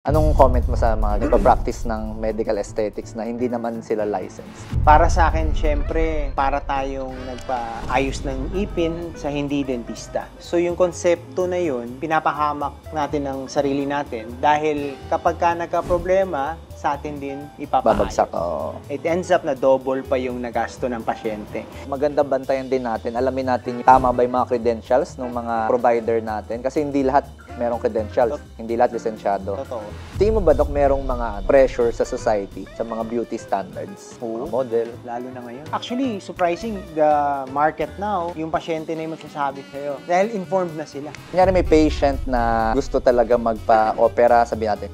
Anong comment mo sa mga nagpa-practice ng medical aesthetics na hindi naman sila licensed? Para sa akin, syempre, para tayong nagpaayos ng ipin sa hindi dentista. So yung konsepto na yun, pinapahamak natin ang sarili natin dahil kapag ka nagka-problema, sa atin din ipapaayos. Babagsak, oo. It ends up na double pa yung nagasto ng pasyente. Maganda bantayan din natin, alamin natin tama ba yung mga credentials ng mga provider natin kasi hindi lahat merong credentials, hindi lahat lisensyado. Totoo. Tingin mo ba, Dok, merong mga pressure sa society, sa mga beauty standards? Oo. Model? Lalo na ngayon. Actually, surprising, the market now, yung pasyente na yung magsasabi sa'yo. Dahil informed na sila. Kunyari may patient na gusto talaga magpa-opera, sabihin natin,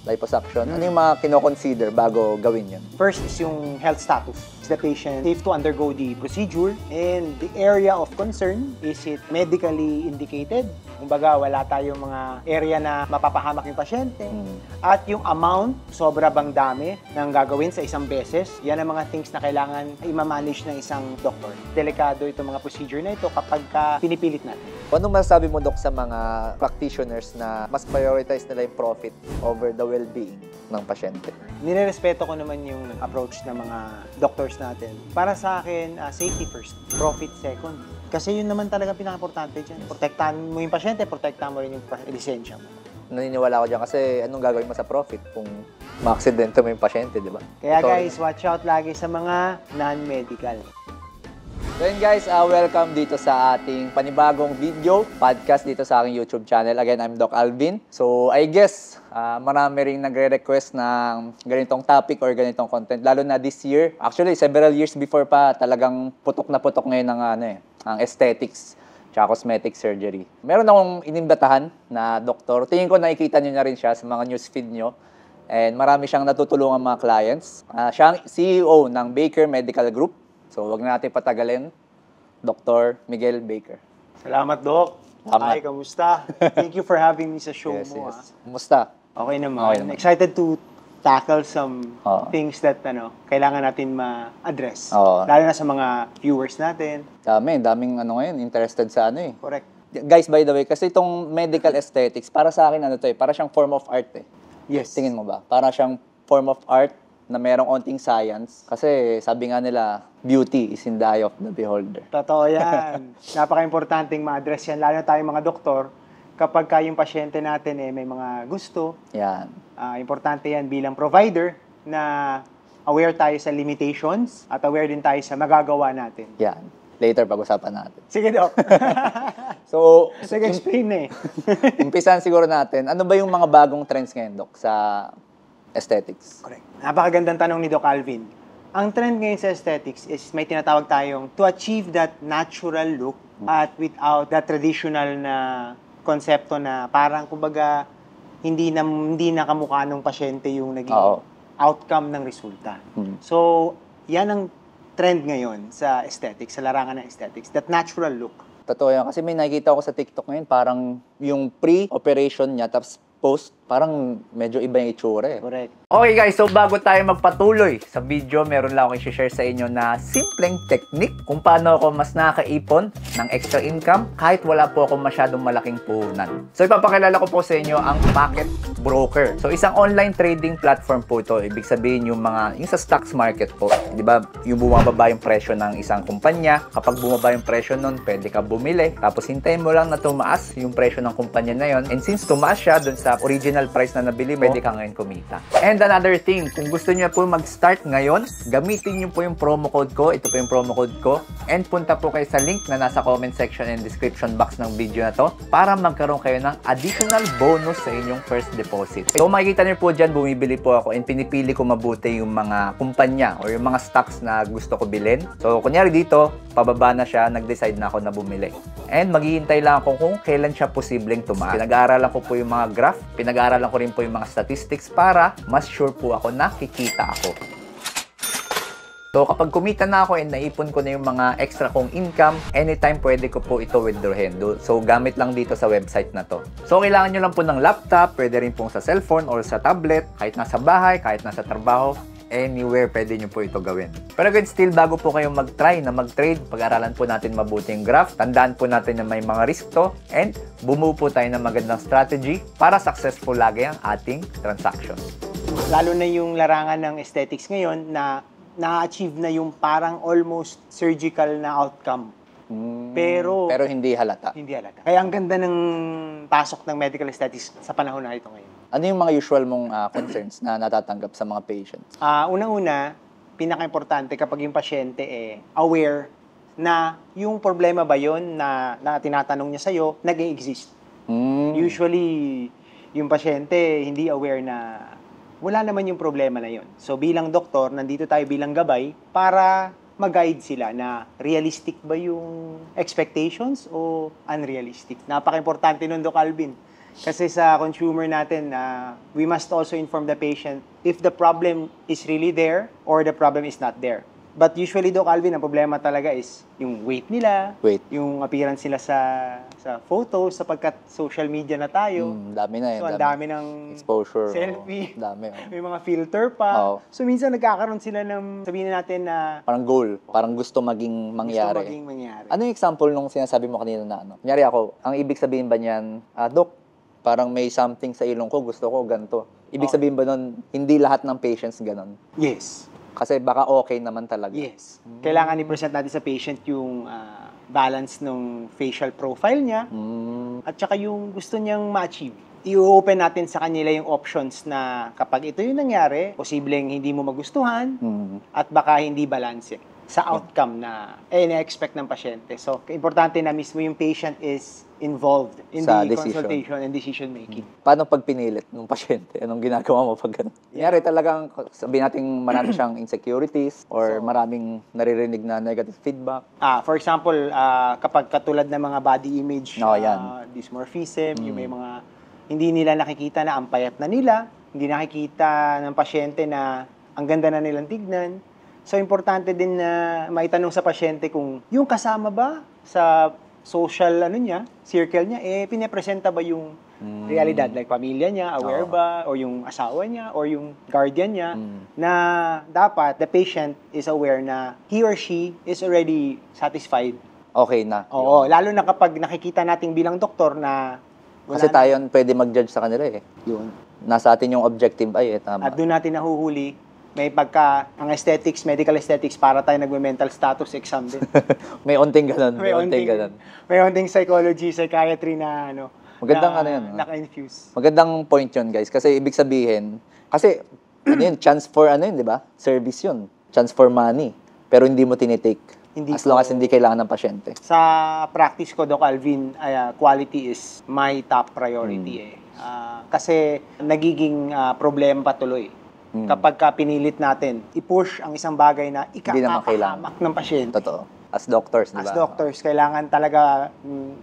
liposuction. Ano yung mga kino-consider bago gawin yun? First is yung health status. Is the patient safe to undergo the procedure? And the area of concern, is it medically indicated? Kumbaga, wala tayong mga area na mapapahamak yung pasyente. At yung amount, sobra bang dami ng gagawin sa isang beses? Yan ang mga things na kailangan i-manage ng isang doktor. Delikado itong mga procedure na ito kapag pinipilit natin. Anong masasabi mo, Dok, sa mga practitioners na mas prioritize nila yung profit over the well-being ng pasyente? Nirerespeto ko naman yung approach ng mga doctors natin. Para sa akin, safety first, profit second. Kasi yun naman talaga pinaka-importante dyan. Protektahan mo yung pasyente, protektahan mo rin yung lisensya mo. Naniniwala ko dyan kasi anong gagawin mo sa profit kung ma-aksidente mo yung pasyente, di ba? Kaya guys, watch out lagi sa mga non-medical. So yun guys, welcome dito sa ating panibagong video, podcast dito sa aking YouTube channel. Again, I'm Doc Alvin. So I guess, marami ring nagre-request ng ganitong topic or ganitong content. Lalo na this year. Actually, several years before pa, talagang putok na putok ngayon ng ang aesthetics tsaka cosmetic surgery. Meron akong inimbatahan na doktor. Tingin ko nakikita nyo na rin siya sa mga newsfeed nyo. And marami siyang natutulungan mga clients. Siya ang CEO ng Baker Medical Group. So, wag na natin patagalin. Dr. Miguel Baker. Salamat, Doc. Salamat. Hi, kamusta? Thank you for having me sa show mo. Yes. Kumusta? Okay naman. Okay naman. Excited to tackle some things that kailangan natin ma-address. Lalo na sa mga viewers natin. Daming ngayon, interested sa Correct. Guys, by the way, kasi itong medical aesthetics, para sa akin para siyang form of art Yes. Tingin mo ba? Para siyang form of art na merong onting science. Kasi sabi nga nila, beauty is in the eye of the beholder. Totoo yan. Napaka-importanting ma-address yan. Lalo na tayong mga doktor, kapag yung pasyente natin may mga gusto. Yan. Importante yan bilang provider na aware tayo sa limitations at aware din tayo sa magagawa natin. Yan. Later, pag-usapan natin. Sige, Doc. So, sige, explain umpisan siguro natin, ano ba yung mga bagong trends ngayon, Doc, sa aesthetics? Correct. Napakagandang tanong ni Doc Alvin. Ang trend ngayon sa aesthetics is may tinatawag tayong to achieve that natural look at without that traditional na konsepto na parang kumbaga hindi na kamukha ng pasyente yung naging outcome ng resulta. So, yan ang trend ngayon sa aesthetics, sa larangan ng aesthetics, that natural look. Totoo yan. Kasi may nakikita ako sa TikTok ngayon, parang yung pre-operation niya, tapos post, parang medyo iba yung itsura Correct. Okay guys, so bago tayo magpatuloy sa video, meron lang akong i-share sa inyo na simpleng technique kung paano ako mas nakakaipon ng extra income kahit wala po akong masyadong malaking puhunan. So ipapakilala ko po sa inyo ang Market Broker. So isang online trading platform po ito. Ibig sabihin yung sa stocks market po. Di ba? Yung bumababa yung presyo ng isang kumpanya. Kapag bumaba yung presyo nun, pwede ka bumili. Tapos hintayin mo lang na tumaas yung presyo ng kumpanya na yon. And since tumaas siya dun sa original price na nabili mo, pwede ka ngayon kumita. And another thing, kung gusto niyo po mag-start ngayon, gamitin niyo po yung promo code ko. Ito po yung promo code ko. And punta po kayo sa link na nasa comment section and description box ng video na to para magkaroon kayo ng additional bonus sa inyong first deposit. So makikita niyo po dyan, bumibili po ako and pinipili ko mabuti yung mga kumpanya or yung mga stocks na gusto ko bilhin. So kunyari dito, pababa na siya, nag-decide na ako na bumili. And maghihintay lang ako kung kailan siya posibleng tumaas. Pinag-aaralan ko po yung mga graph, pinag-aaralan ko rin po yung mga statistics para mas sure po ako na kikita ako. So kapag kumita na ako and naipon ko na yung mga extra kong income, anytime pwede ko po ito withdrawin. So gamit lang dito sa website na to. So kailangan nyo lang po ng laptop, pwede rin pong sa cellphone or sa tablet, kahit nasa bahay, kahit nasa trabaho. anywhere pwede nyo po ito gawin. Pero again, still bago po kayong mag-try na mag-trade, pag-aralan po natin mabuti yung graph, tandaan po natin na may mga risk to, and bumuo po tayo ng magandang strategy para successful lagi ang ating transaction. Lalo na yung larangan ng aesthetics ngayon na na-achieve na yung parang almost surgical na outcome. Pero hindi halata. hindi halata. Kaya ang ganda ng pasok ng medical aesthetics sa panahon na ito ngayon. Ano yung mga usual mong concerns na natatanggap sa mga patients? Unang-una, pinaka-importante kapag yung pasyente aware na yung problema ba yun na tinatanong niya sa'yo, nag-e-exist. Usually, yung pasyente hindi aware na wala naman yung problema na yun. So bilang doktor, nandito tayo bilang gabay para mag-guide sila na realistic ba yung expectations o unrealistic. Napaka-importante nun, Doc Alvin. Kasi sa consumer natin, we must also inform the patient if the problem is really there or the problem is not there. But usually, Doc Alvin, ang problema talaga is yung weight nila, yung appearance nila sa photos, sapagkat social media na tayo. Dami na yun. So, ang dami ng exposure. selfie. Dami. May mga filter pa. So, minsan nagkakaroon sila ng, sabihin natin na Parang goal. Parang gusto maging mangyari. gusto maging mangyari. Ano yung example nung sinasabi mo kanina na ano? Kunyari ako, ang ibig sabihin ba niyan, Dok, parang may something sa ilong ko, gusto ko ganito. Ibig sabihin ba nun, hindi lahat ng patients ganon? Yes. Kasi baka okay naman talaga. Yes. Kailangan i-present natin sa patient yung balance ng facial profile niya at saka yung gusto niyang ma-achieve. I-open natin sa kanila yung options na kapag ito yung nangyari, posibleng hindi mo magustuhan at baka hindi balance sa outcome na na-expect ng pasyente. So, importante na mismo yung patient is involved in Sa the decision. consultation and decision making. Paano pag pinilit ng pasyente? Anong ginagawa mo pag gano'n? Kunyari talagang, sabihin natin marami siyang insecurities or maraming naririnig na negative feedback. For example, kapag katulad ng mga body image yan. dysmorphism, yung may mga hindi nila nakikita na ang payat na nila, hindi nakikita ng pasyente na ang ganda na nilang tignan. So, importante din na maitanong sa pasyente kung yung kasama ba sa social circle niya, pinapresenta ba yung realidad? Like, pamilya niya, aware ba? O yung asawa niya, or yung guardian niya, na dapat the patient is aware na he or she is already satisfied. Okay na. Oo, lalo na kapag nakikita natin bilang doktor na Kasi tayo pwede mag-judge sa kanila eh. yun. Nasa atin yung objective ay tama. At doon natin nahuhuli, may ang aesthetics, medical aesthetics, para tayo nagme-mental status exam din. May onting ganun. May onting ganun. May onting psychology, psychiatry na Magandang yun. Naka-infuse. Magandang point yun, guys. Kasi ibig sabihin, kasi chance for di ba? Service yun. Chance for money. Pero hindi mo tinitake. As long as hindi kailangan ng pasyente. Sa practice ko, Doc Alvin, quality is my top priority. Kasi nagiging problema patuloy. Kapag pinilit natin, i-push ang isang bagay na ikakapahamak ng pasyente. Totoo. As doctors, di ba? As doctors, kailangan talaga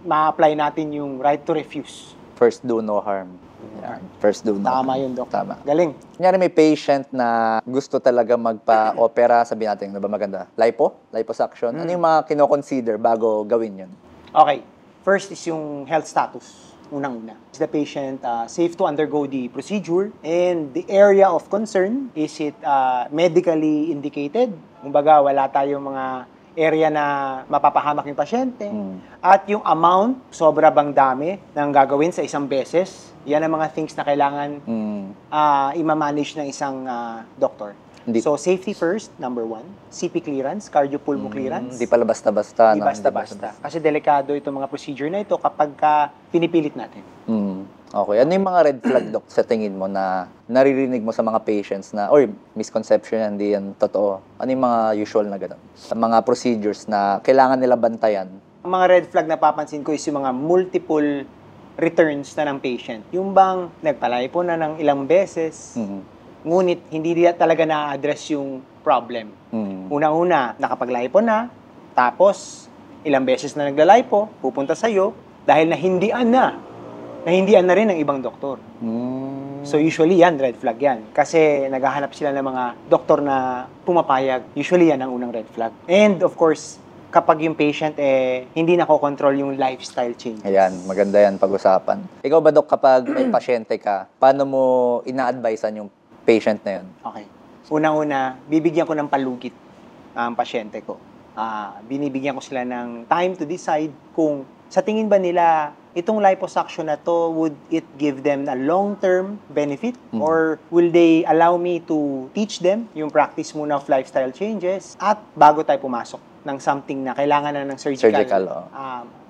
ma-apply natin yung right to refuse. First do no harm. Yeah. First do no harm. Tama yun, Doc. Tama. Galing. Kunyari may patient na gusto talaga magpa-opera, sabihin natin, ba maganda? Liposuction. Ano yung mga kino-consider bago gawin yun? Okay. First is yung health status. Unang-una. Is the patient safe to undergo the procedure? And the area of concern, is it medically indicated? Kumbaga, wala tayong mga area na mapapahamak yung pasyente. At yung amount, sobra bang dami ng gagawin sa isang beses? Yan ang mga things na kailangan i-manage ng isang doktor. So, safety first, number 1. CP clearance, cardiopulmo clearance. Hindi pala basta-basta. Hindi basta-basta. Kasi delikado itong mga procedure na ito kapag pinipilit natin. Okay. Ano yung mga red flag, Doc, sa tingin mo na naririnig mo sa mga patients na, or misconception yan, hindi yan totoo? Ano yung mga usual na gano'n? Sa mga procedures na kailangan nila bantayan? Ang mga red flag na papansin ko is yung mga multiple returns na ng patient. Yung bang nagpalipo na ng ilang beses, ngunit hindi nila talaga na-address yung problem. Una-una, nakapag-lipo na, tapos ilang beses na nagla-lipo, pupunta sa'yo, dahil nahindian na rin ng ibang doktor. So usually yan, red flag yan. Kasi naghahanap sila ng mga doktor na pumapayag. Usually yan ang unang red flag. And of course, kapag yung patient hindi nakokontrol yung lifestyle changes. Ayan, maganda yan pag-usapan. Ikaw ba, Doc, kapag may pasyente ka, paano mo ina-advisean yung patient na yun? Okay. Unang-una, bibigyan ko ng palugit ang pasyente ko. Binibigyan ko sila ng time to decide kung sa tingin ba nila itong liposuction na to, would it give them a long-term benefit? Or will they allow me to teach them yung practice muna of lifestyle changes at bago tayo pumasok ng something na kailangan na ng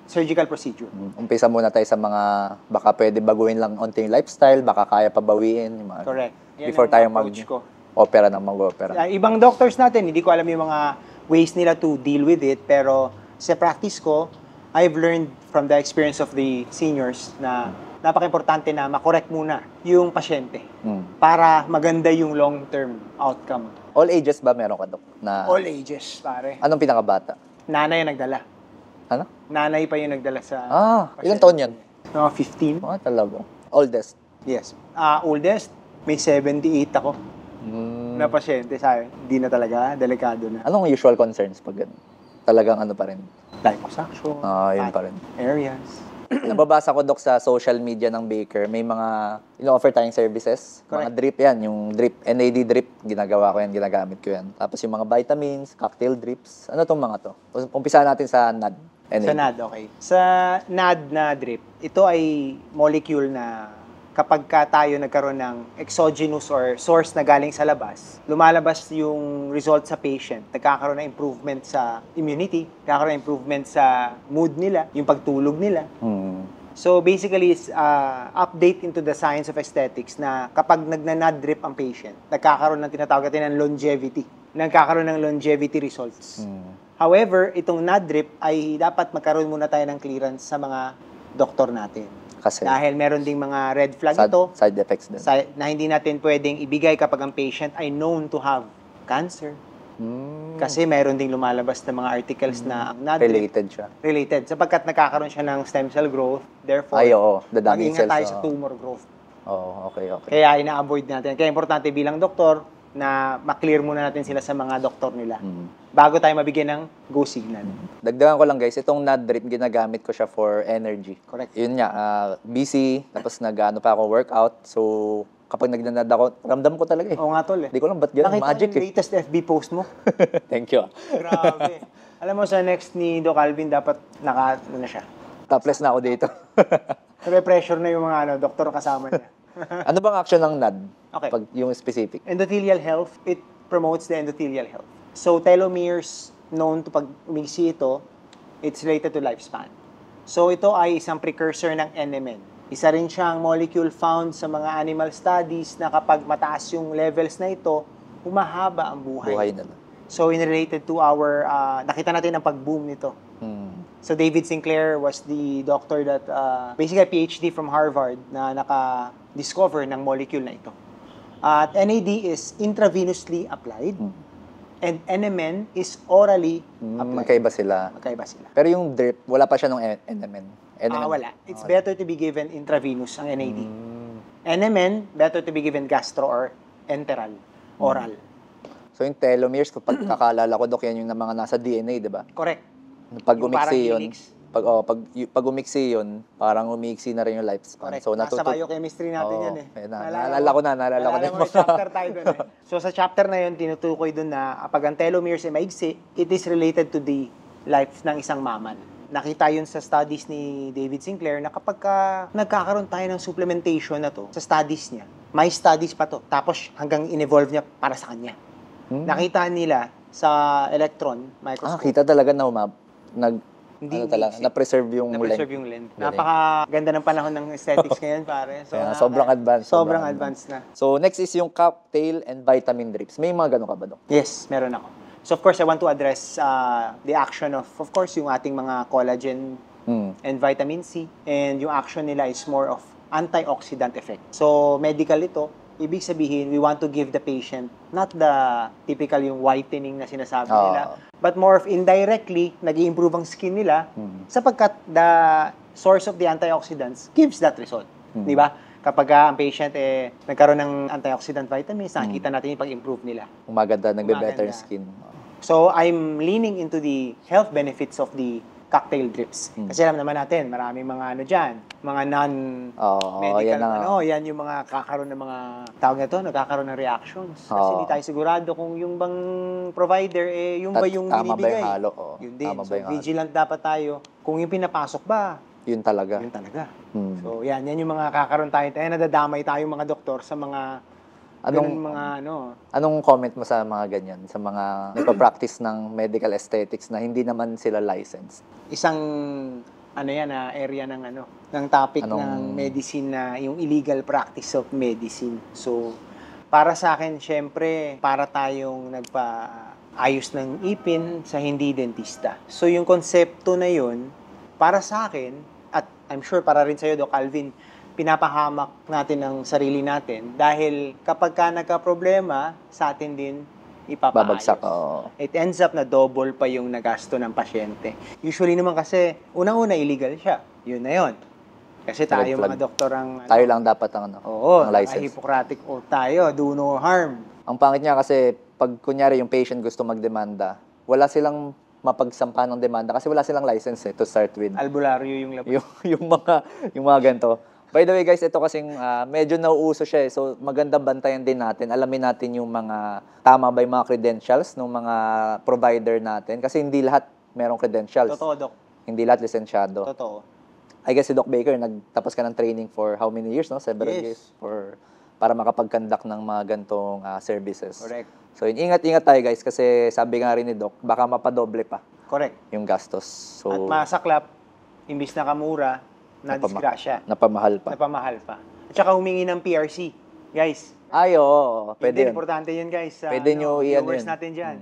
surgical procedure. Umpisa muna tayo sa mga baka pwede baguhin lang onting lifestyle, baka kaya pa bawiin. Yung mga, Correct. Yan before ang tayo approach ko. mag-opera ng mag-opera. Ibang doctors natin, hindi ko alam yung mga ways nila to deal with it, pero sa practice ko, I've learned from the experience of the seniors na napaka-importante na makorek muna yung pasyente para maganda yung long-term outcome. All ages ba meron ka, Dok? All ages, pare. Anong pinakabata? Nanay ang nagdala. Ano? Nanay pa yung nagdala sa Ilang taon yan? 15. Talaga. Oldest? Yes. Oldest, may 78 ako na pasyente. Sabi, hindi na talaga, delikado na. Anong usual concerns pag ganun? Talagang ano pa rin? Liposuction, Yun pa rin. areas. Nababasa ko, Dok, sa social media ng Baker, may mga ino-offer tayong services. Correct. Mga drip yan, yung drip, NAD drip, ginagawa ko yan, ginagamit ko yan. Tapos yung mga vitamins, cocktail drips. Ano tong mga to? Umpisa natin sa NAD. Sa NAD, okay. Sa NAD na drip, ito ay molecule na kapag tayo nagkaroon ng exogenous or source na galing sa labas, lumalabas yung result sa patient. Nagkakaroon ng improvement sa immunity, nagkakaroon ng improvement sa mood nila, yung pagtulog nila. So basically, it's update into the science of aesthetics na kapag nagna-NAD drip ang patient, nagkakaroon ng tinatawag natin ng longevity. Nagkakaroon ng longevity results. However, itong NAD drip ay dapat magkaroon muna tayo ng clearance sa mga doktor natin. Kasi Dahil meron ding mga red flag ito side effects din. na hindi natin pwedeng ibigay kapag ang patient ay known to have cancer. Kasi meron ding lumalabas na mga articles na ang NAD drip Related siya. related sapagkat nagkakaroon siya ng stem cell growth. Therefore, dadaming mag-ingat cells. tayo sa tumor growth. Okay. Kaya ina-avoid natin. Kaya importante bilang doktor na ma-clear muna natin sila sa mga doktor nila bago tayo mabigyan ng go signal. Dagdagan ko lang, guys, itong NAD drip, ginagamit ko siya for energy. Correct. Yun nga, busy, tapos nag-ano pa ako workout. So, kapag nagnanad ako, ramdam ko talaga eh. Oo nga tol eh. Hindi ko lang ba't ganun, Nakita magic ko yung latest FB post mo. Thank you. Grabe. Alam mo, sa next ni Doc Alvin, dapat ano na siya. Topless na ako dito. Pressure na yung mga doktor kasama niya. Ano bang action ng NAD? Okay. Pag yung specific. Endothelial health, it promotes the endothelial health. So, telomeres, known to pag umiksi ito, it's related to lifespan. So, ito ay isang precursor ng NMN. Isa rin siyang molecule found sa mga animal studies na kapag mataas yung levels na ito, humahaba ang Buhay nila. So, in related to our, nakita natin ang pag-boom nito. So, David Sinclair was the doctor that, basically a PhD from Harvard na naka-discover ng molecule na ito. At NAD is intravenously applied and NMN is orally applied. Magkaiba sila. Magkaiba sila. Pero yung drip, wala pa siya ng NMN. Wala. It's better to be given intravenous ang NAD. NMN, better to be given gastro or enteral, oral. So yung telomeres, kapag kakalala ko, Dok, yan yung mga nasa DNA, di ba? Correct. Pag Yung umiksi parang yun, helix. pag umiksi yun, parang umiksi na rin yung lifespan. Correct. So, Nasa biochemistry natin yan eh. Naalala ko na yung May chapter tayo dun eh. So sa chapter na yun, tinutukoy dun na pag ang telomeres ay maigsi, it is related to the life ng isang mammal. Nakita yun sa studies ni David Sinclair na kapag nagkakaroon tayo ng supplementation na to, sa studies niya, may studies pa to. Tapos hanggang in-evolve niya para sa kanya. Nakita nila sa electron microscope. Kita talaga na Hindi na-preserve yung na-preserve yung length. Napakaganda ng panahon ng aesthetics ngayon, pare. So, sobrang advanced. Sobrang advanced na. So, next is yung cocktail and vitamin drips. May mga ganun ka ba, Dok? Yes, meron ako. So, of course, I want to address the action of course, yung ating mga collagen and vitamin C. And yung action nila is more of antioxidant effect. So, medical ito. Ibig sabihin, we want to give the patient not the typical yung whitening na sinasabi nila, but more of indirectly, nag-i-improve ang skin nila sapagkat the source of the antioxidants gives that result. Di ba? Kapag ang patient nagkaroon ng antioxidant vitamins, nakikita natin yung pag-improve nila. Umaganda, nagbe-better skin. So, I'm leaning into the health benefits of the cocktail drips. Kasi alam naman natin, maraming mga ano dyan, mga non-medical, yan yung mga kakaroon ng mga, tawag na to, nagkakaroon ng reactions. Kasi hindi tayo sigurado kung yung bang provider, yung ba yung tama binibigay. Ba yung halo? Yun din. Tama So, ba yung vigilant dapat tayo. Kung yung pinapasok ba, yun talaga. yun talaga. So, yan yung mga kakaroon tayo. Nadadamay tayo mga doktor sa mga Anong comment mo sa mga ganyan? Sa mga nagpa-practice ng medical aesthetics na hindi naman sila licensed? Isang area ng topic ng medicine na yung illegal practice of medicine. So, para sa akin, syempre, para tayong nagpa-ayos ng ipin sa hindi dentista. So, yung konsepto na yun, para sa akin, at I'm sure para rin sa'yo, Doc Alvin, pinapahamak natin ang sarili natin dahil kapag ka nagka-problema, sa atin din ipapaayos. Babagsak, It ends up na double pa yung nagasto ng pasyente. Usually naman kasi, unang-una illegal siya. Yun na yun. Kasi tayo mga doktor ang... tayo lang dapat ang license. Hippocratic oath tayo, do no harm. Ang pangit niya kasi, pag kunyari yung patient gusto magdemanda, wala silang mapagsampa ng demanda kasi wala silang license to start with. Albularyo yung labas. yung mga ganito. By the way guys, ito kasing medyo nauuso siya So magandang bantayan din natin. Alamin natin yung mga tama ba yung mga credentials ng mga provider natin kasi hindi lahat merong credentials. Totoo, Doc. Hindi lahat lisensyado. Totoo. I guess si Doc Baker, nagtapos ka ng training for how many years, no? Several years para makapag-conduct ng mga gantong services. Correct. So, ingat-ingat tayo guys kasi sabi nga rin ni Doc, baka mapadoble pa. Correct. Yung gastos. So, at masaklap, imbis na kamura, na-disgrasya. Napamahal pa. At saka humingi ng PRC. Guys. Pwede yun. Importante yun guys. Pwede nyo viewers natin dyan.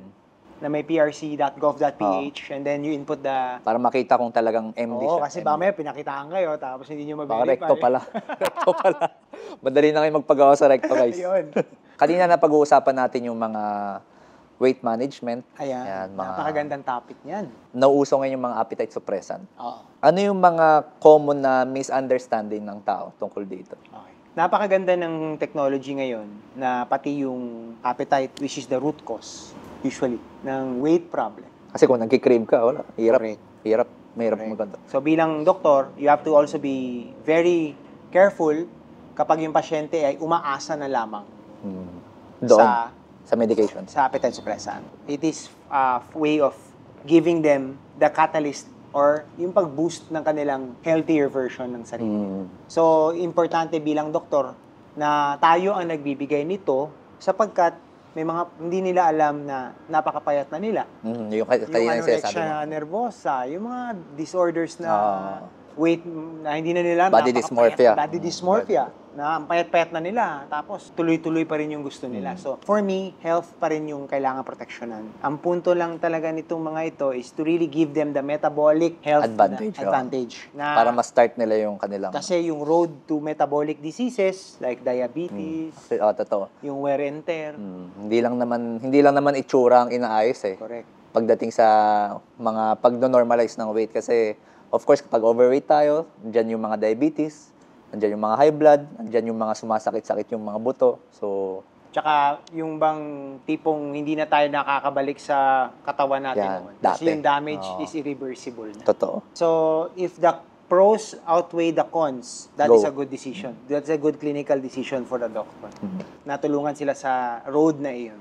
Na may prc.gov.ph and then you input the... Para makita kung talagang MD siya. Kasi mamaya pinakitaan kayo tapos hindi nyo mag-verify. Recto pala. Madali na kayo magpagawa sa recto guys. Ayun. Kanina na pag-uusapan natin yung mga weight management. Ayan, napakagandang topic niyan. Nauuso ngayon yung mga appetite suppressant. Ano yung mga common na misunderstanding ng tao tungkol dito? Okay. Napakaganda ng technology ngayon na pati yung appetite, which is the root cause, usually, ng weight problem. Kasi kung nagkikrave ka, wala. Hirap. Mahirap maganda. So bilang doktor, you have to also be very careful kapag yung pasyente ay umaasa na lamang sa medication. Sa appetite suppressant. It is a way of giving them the catalyst or yung pag-boost ng kanilang healthier version ng sarili. So, importante bilang doktor na tayo ang nagbibigay nito sapagkat may mga hindi nila alam na napakapayat na nila. Yung anorexia nervosa, yung mga disorders na weight na hindi na nila body dysmorphia na ang payat-payat na nila tapos tuloy-tuloy pa rin yung gusto nila. So for me, health pa rin yung kailangan proteksyonan. Ang punto lang talaga nitong mga ito is to really give them the metabolic health advantage na para ma-start nila yung kanilang kasi yung road to metabolic diseases like diabetes, totoo. Yung wear and tear. Hindi lang naman itsura ang inaayos Correct. Pagdating sa mga pag-normalize ng weight kasi of course, kapag overweight tayo, andyan yung mga diabetes, andyan yung mga high blood, andyan yung mga sumasakit-sakit yung mga buto. So, tsaka yung bang tipong hindi na tayo nakakabalik sa katawan natin noon. Kasi yung damage is irreversible na. Totoo. So, if the pros outweigh the cons, that is a good decision. That's a good clinical decision for the doctor. Natulungan sila sa road na iyon.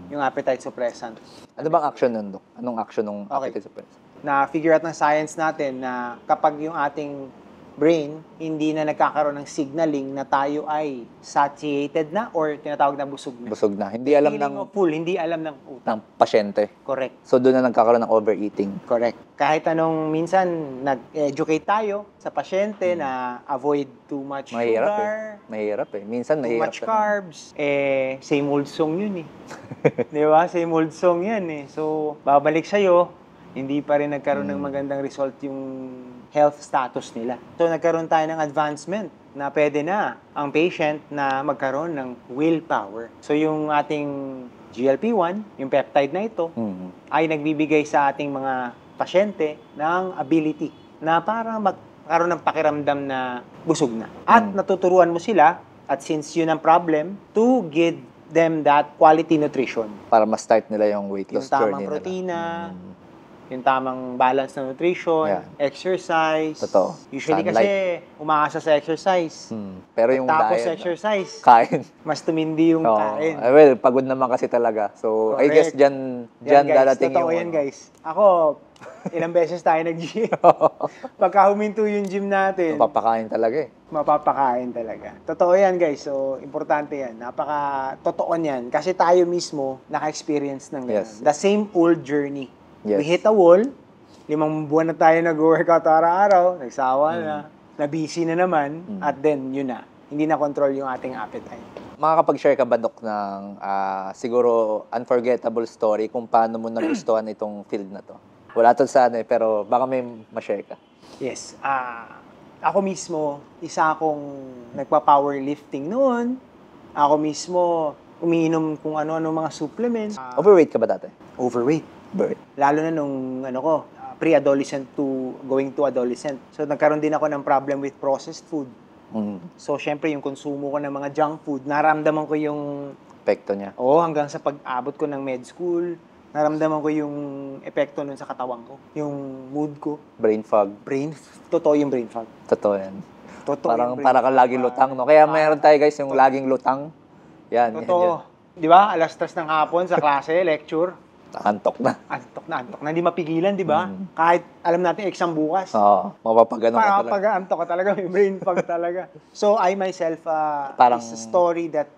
Yung appetite suppressant. Ano bang action nun, Dok? Anong action ng appetite suppressant? Na-figure out ng science natin na kapag yung ating brain hindi na nagkakaroon ng signaling na tayo ay satiated na or tinatawag na busog na. Busog na. Hindi alam hindi alam ng utak. Ng pasyente. Correct. So doon na nagkakaroon ng overeating. Correct. Kahit anong minsan nag-educate tayo sa pasyente na avoid too much sugar. Mahirap eh. Minsan mahirap. Too much carbs. Same old song yun eh. Di ba? Same old song yan eh. So, babalik sa'yo, hindi pa rin nagkaroon ng magandang result yung health status nila. So, nagkaroon tayo ng advancement na pwede na ang patient na magkaroon ng willpower. So, yung ating GLP-1, yung peptide na ito, ay nagbibigay sa ating mga pasyente ng ability na para magkaroon ng pakiramdam na busog na. At natuturuan mo sila, at since yun ang problem, to give them that quality nutrition. Para ma-start nila yung weight loss journey nila. Yung tamang protina, yung tamang balance ng nutrition, Yeah. exercise. Totoo. Usually Sunlight. kasi umaasa sa exercise. Pero yung Tapos diet, exercise, kain. mas tumindi yung Oo. kain. Well, pagod naman kasi talaga. So, I guess Correct. dyan Yan, guys. dadating Totoo yung yan, ano. guys. Ako, ilang beses tayo nag-gym. Pagka huminto yung gym natin, Papakain talaga eh. mapapakain talaga. Totoo yan, guys. So, importante yan. Napaka-totoo niyan. Kasi tayo mismo naka-experience ng ganun. Yes. The same old journey. Yes. We hit a wall. 5 buwan na tayo nag-workout araw-araw. Nagsawa na. Na-busy na naman. At then, yun na. Hindi na control yung ating appetite. Makakapag-share ka ba, Dok, ng siguro unforgettable story kung paano mo nagustuhan itong field na to? Wala to sa ano eh, pero baka may ma-share ka. Yes. Ako mismo, isa akong nagpa-powerlifting noon. Ako mismo, umiinom kung ano-ano mga supplements. Overweight ka ba dati? Overweight. Overweight. Lalo na nung pre-adolescent to going to adolescent. So nagkaroon din ako ng problem with processed food. So syempre yung konsumo ko ng mga junk food, naramdaman ko yung Epekto niya. hanggang sa pag-abot ko ng med school, naramdaman ko yung epekto nun sa katawan ko, yung mood ko, Brain fog. totoo yung brain fog. Totoo yan. Totoo Parang yung brain para kang fog. laging lutang, no? Kaya mayroon tayo guys yung laging lutang. Yan, yan, yan. Totoo. Di ba? Alas 3 ng hapon sa klase, lecture. Antok na. Antok na. Hindi mapigilan, di ba? Kahit alam natin exam bukas. Oo, mapapagano ka Para talaga. pag-aantok ka talaga, may brain fog talaga. So, I myself, Parang is a story that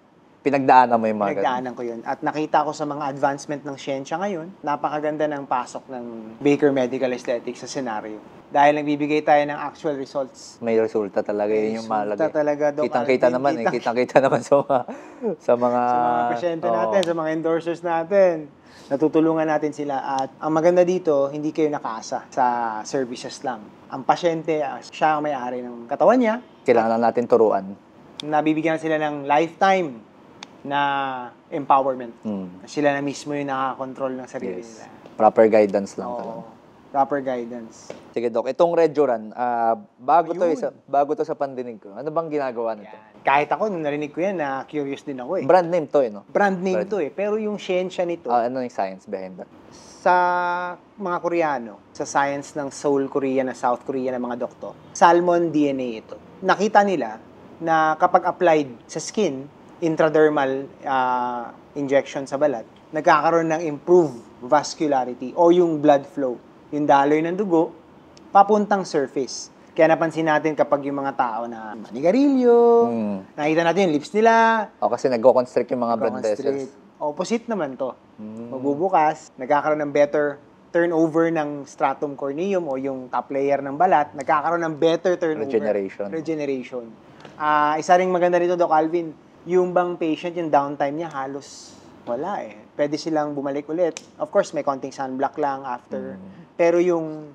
Pinagdaanan mo yung mga ganun. pinagdaanan ko yun. At nakita ko sa mga advancement ng siyensya ngayon, napakaganda ng pasok ng Baker Medical Aesthetics sa scenario. Dahil nagbibigay tayo ng actual results. May resulta talaga, yun yung Resulta mahalaga. talaga, Doc Kitang-kita Alvin, naman eh. Kitang-kita naman sa mga Sa mga pasyente Oo. natin, sa mga endorsers natin. Natutulungan natin sila at ang maganda dito, hindi kayo nakaasa sa services lang. Ang pasyente, siya ang may-ari ng katawan niya. Kailangan lang natin turuan. Nabibigyan sila ng lifetime na empowerment. Sila na mismo yung nakakontrol ng sarili Yes. nila. Proper guidance lang Oo. talaga. Proper guidance. Sige, Doc. Itong Rejuran, bago to Ayun. bago to sa pandinig ko. Ano bang ginagawa nito? Kahit ako, nung narinig ko yan, na curious din ako eh. Brand name to eh, no? Brand name to eh. Pero yung siyensya nito, Ano yung science behind that? sa mga Koreano, sa science ng Seoul, Korea, na South Korea ng mga doktor, salmon DNA ito. Nakita nila na kapag applied sa skin, intradermal injection sa balat, nagkakaroon ng improved vascularity o yung blood flow, yung daloy ng dugo, papuntang surface. Kaya napansin natin kapag yung mga tao na manigarilyo, nakita natin yung lips nila, O, kasi nagko-constrict yung mga blood constrict. vessels. Opposite naman to. Magbubukas, nagkakaroon ng better turnover ng stratum corneum o yung top layer ng balat, nagkakaroon ng better turnover. Regeneration. Isa ring maganda nito, Doc Alvin, yung bang patient, yung downtime niya, halos wala eh. Pwede silang bumalik ulit. Of course, may konting sunblock lang after. Pero yung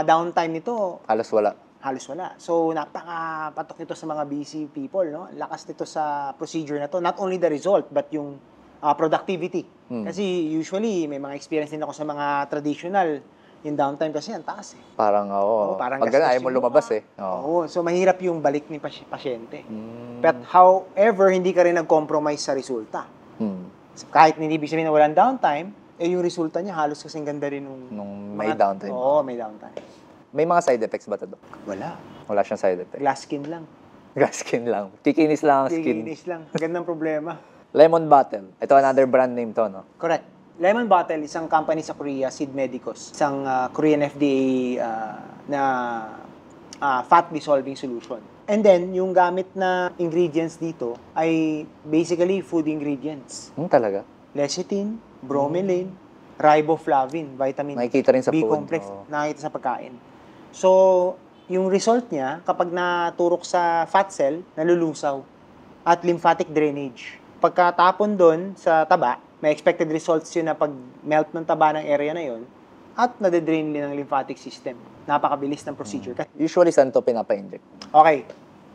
downtime nito, Halos wala. halos wala. So, napaka-patok nito sa mga busy people, no? Lakas nito sa procedure na to. Not only the result, but yung productivity. Kasi usually, may mga experience din ako sa mga traditional. Yung downtime kasi, ang taas eh. Parang, oo. Parang Pag gano'n, gastos ayaw mo yung lumabas mukha. eh. Oo. Oo. So, mahirap yung balik ni pasyente. But however, hindi ka rin nag-compromise sa resulta. So, kahit hindi ibig sabihin na walang downtime, yung resulta niya halos kasing ganda rin Nung may downtime. Oo, may downtime. May mga side effects ba ito, Doc? Wala. Wala siyang side effect. Glass skin lang. Gas skin lang. Kikinis lang ang skin. Kikinis lang. Gandang problema. Lemon Bottle. Ito another brand name to, no? Correct. Lemon Bottle, isang company sa Korea, Sid Medicos. Isang Korean FDA na fat dissolving solution. And then, yung gamit na ingredients dito ay basically food ingredients. Talaga? Lecithin, bromelain, riboflavin, vitamin Nakikita rin sa B food. complex, Oo. nakikita sa pagkain. So, yung result niya, kapag naturok sa fat cell, nalulusaw at lymphatic drainage. Pagkatapon doon sa taba, may expected results yun na pag melt ng taba ng area na yun at nade-drain din ng lymphatic system. Napakabilis ng procedure. Usually, saan to pinapa-inject? Okay.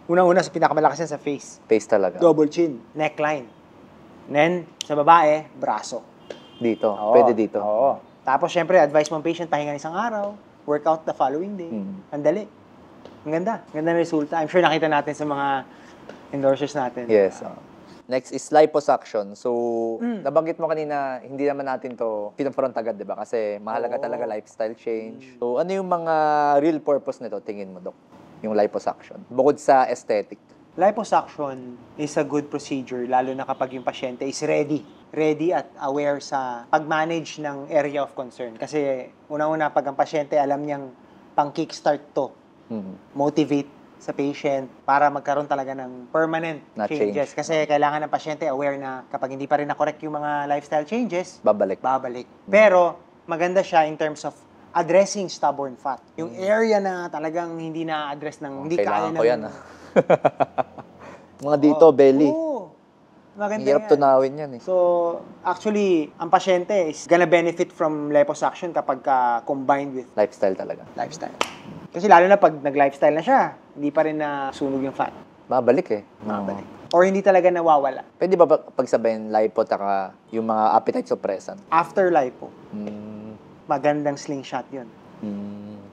Unang-una, sa pinakamalakas yan sa face. Face talaga. Double chin, neckline. Then, sa babae, braso. Dito. Oo. Pwede dito. Oo. Tapos, syempre, advice mo ang patient, pahinga isang araw, workout the following day. Ang dali. Ang ganda. Ang ganda ng resulta. I'm sure nakita natin sa mga endorsers natin. Yes. Next is liposuction. So, nabanggit mo kanina, hindi naman natin to pinafront agad, di ba? Kasi mahalaga talaga lifestyle change. So, ano yung mga real purpose nito, tingin mo, Dok? Yung liposuction. Bukod sa aesthetic. Liposuction is a good procedure, lalo na kapag yung pasyente is ready at aware sa pag-manage ng area of concern. Kasi unang-una, pag ang pasyente alam niyang pang-kickstart to, motivate sa patient para magkaroon talaga ng permanent Na changes. change. Kasi kailangan ng pasyente aware na kapag hindi pa rin na-correct yung mga lifestyle changes, Babalik. Pero maganda siya in terms of addressing stubborn fat. Yung area na talagang hindi na-address ng hindi kaya Kailangan ng... ko yan, Mga dito, belly. Oo. Maganda Hirap yan. tunawin yan, eh. So, actually, ang pasyente is gonna benefit from liposuction kapag combined with Lifestyle talaga. lifestyle. Kasi lalo na pag nag-lifestyle na siya, hindi pa rin nasunog yung fat. Babalik, eh. Mabalik. Or hindi talaga nawawala. Pwede ba pagsabayin lipo taka yung mga appetite suppressant? After lipo, Mm. magandang slingshot yun.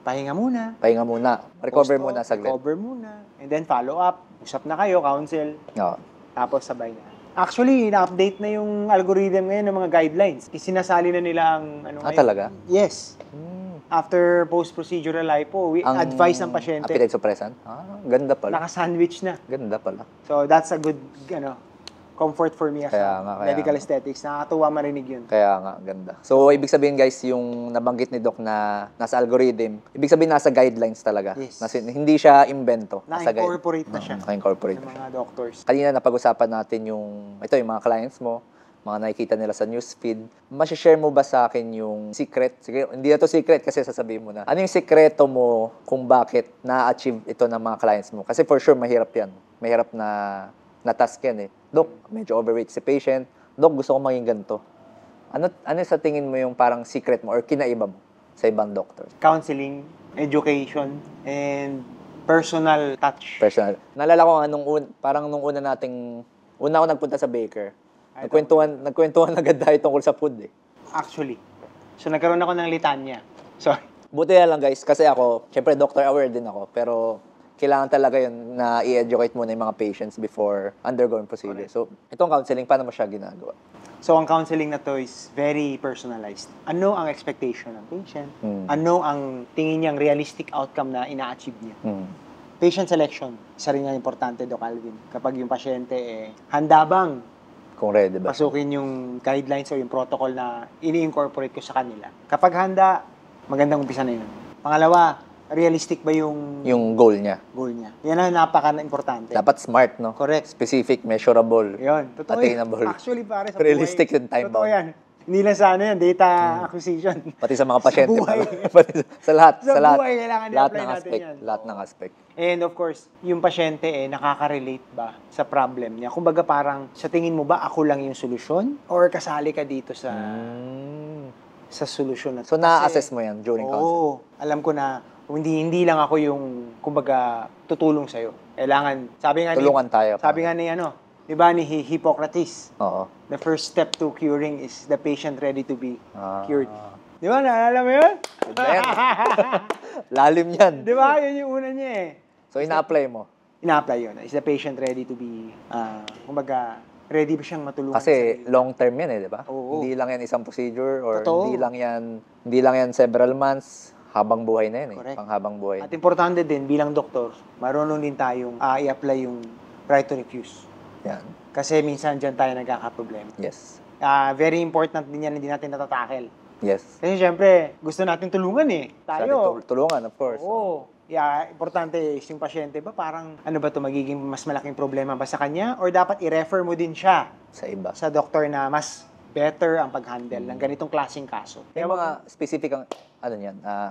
Pahinga muna. Pahinga muna. Recover Post-op, muna saglit. Recover muna. And then follow up. Usap na kayo, counsel. Oo. Tapos sabay na. Actually, na-update na yung algorithm ngayon ng mga guidelines. Isinasali na nila ang ano ngayon. Talaga? Yes. After post-procedural lipo, we advise ng pasyente. Appetite suppressant? Ganda pala. Naka-sandwich na. Ganda pala. So, that's a good, comfort for me as Kaya nga, kaya medical nga. aesthetics. Nakakatuwa marinig yun. Kaya nga, ganda. So, ibig sabihin guys, yung nabanggit ni Doc na nasa algorithm, ibig sabihin nasa guidelines talaga. Yes. Hindi siya invento. Nasa Na-incorporate na siya Naka-incorporate ng na siya. mga doctors. Kanina napag-usapan natin yung mga clients mo, mga nakikita nila sa newsfeed. Masishare mo ba sa akin yung secret? Sige, hindi na to secret kasi sasabihin mo na. Ano yung sekreto mo kung bakit na-achieve ito ng mga clients mo? Kasi for sure, mahirap yan. Mahirap na task yan eh. Dok, medyo overweight si patient. Dok, gusto ko maging ganito. Ano sa tingin mo yung parang secret mo or kinaiba mo sa ibang doctor? Counseling, education, and personal touch. Personal. Naalala ko nga parang nung una ako nagpunta sa baker. Nagkwentuhan agad tayo tungkol sa food eh. Actually. So, nagkaroon ako ng litanya. Sorry. Buti na lang guys, kasi ako, syempre doctor aware din ako, pero kailangan talaga yun na i-educate muna yung mga patients before undergoing procedure. So, itong counseling, paano mo siya ginagawa? So, ang counseling na to is very personalized. Ano ang expectation ng patient? Ano ang tingin niyang realistic outcome na ina-achieve niya? Patient selection, isa rin nga importante, Doc Alvin. Kapag yung pasyente handa bang Kung ready ba? pasukin yung guidelines o yung protocol na ini-incorporate ko sa kanila. Kapag handa, magandang umpisa na yun. Pangalawa, realistic ba yung Goal niya. goal niya? Yan ang napaka-importante. Dapat smart, no? Correct. Specific, measurable. Yun, totoo Attainable. yan. Actually, pare, sa Realistic buhay, and time totoo bound. yan. Hindi lang sa ano yan, data acquisition. Pati sa mga pasyente. buhay. Pati sa lahat. Sa lahat. buhay, kailangan lahat i-apply ng natin aspect. yan. Lahat ng aspect. And of course, yung pasyente nakaka-relate ba sa problem niya? Kumbaga parang, sa tingin mo ba ako lang yung solusyon? Or kasali ka dito sa solusyon na So, na-assess mo yan during counseling? Oo. Alam ko na hindi lang ako yung, kumbaga, tutulong sa'yo. Kailangan, Tulungan tayo. Sabi nga ni di ba ni Hippocrates, Oo. the first step to curing is the patient ready to be cured. Ah. Di ba? Naalala mo yun? Lalim yan. Di ba? Yun yung una niya eh. So, ina-apply mo. Ina-apply yun. Is the patient ready to be, kumbaga, ready ba siyang matulungan? Kasi long term yan di ba? Oo. Hindi lang yan isang procedure or Totoo. hindi lang yan several months. Habang buhay na yan eh. Correct. Panghabang buhay. At importante din, bilang doktor, marunong din tayong i-apply yung right to refuse. Yan. Kasi minsan dyan tayo nagkakaproblema. Yes. Very important din yan, hindi natin natatakel. Yes. Kasi syempre, gusto natin tulungan tayo. Tulungan, of course. Oo. Importante is yung pasyente ba parang ano ba to magiging mas malaking problema ba sa kanya or dapat i-refer mo din siya Sa iba. sa doktor na mas better ang pag-handle ng ganitong klaseng kaso. May mga specific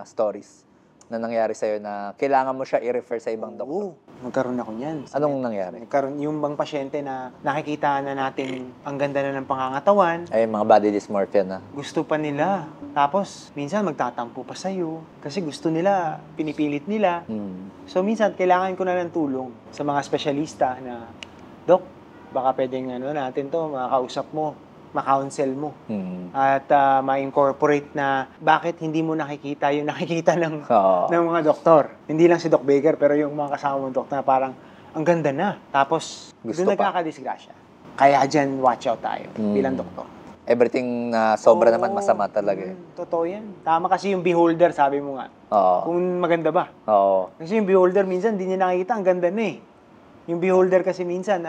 stories na nangyari sa'yo na kailangan mo siya i-refer sa ibang doktor. Oo. Nagkaroon ako niyan. Anong nangyari? Nagkaroon yung bang pasyente na nakikita na natin ang ganda na ng pangangatawan, Ay, mga body dysmorphia na. gusto pa nila. Tapos, minsan magtatampo pa sa'yo. Kasi gusto nila, pinipilit nila. So, minsan, kailangan ko na ng tulong sa mga espesyalista na, Dok, baka pwedeng natin to, makausap mo, ma-counsel mo. At ma-incorporate na bakit hindi mo nakikita yung nakikita ng mga doktor. Hindi lang si Doc Baker, pero yung mga kasama mong doktor na parang, ang ganda na. Tapos, Gusto doon pa. nagkakadisgrasya. Kaya dyan, watch out tayo bilang doktor. Everything na sobra Oo, naman masama talaga eh. Totoo yan. Tama kasi yung beholder, sabi mo nga. Oo. Kung maganda ba? Oo. Kasi yung beholder minsan, hindi niya nakikita, ang ganda na eh. Yung beholder kasi minsan,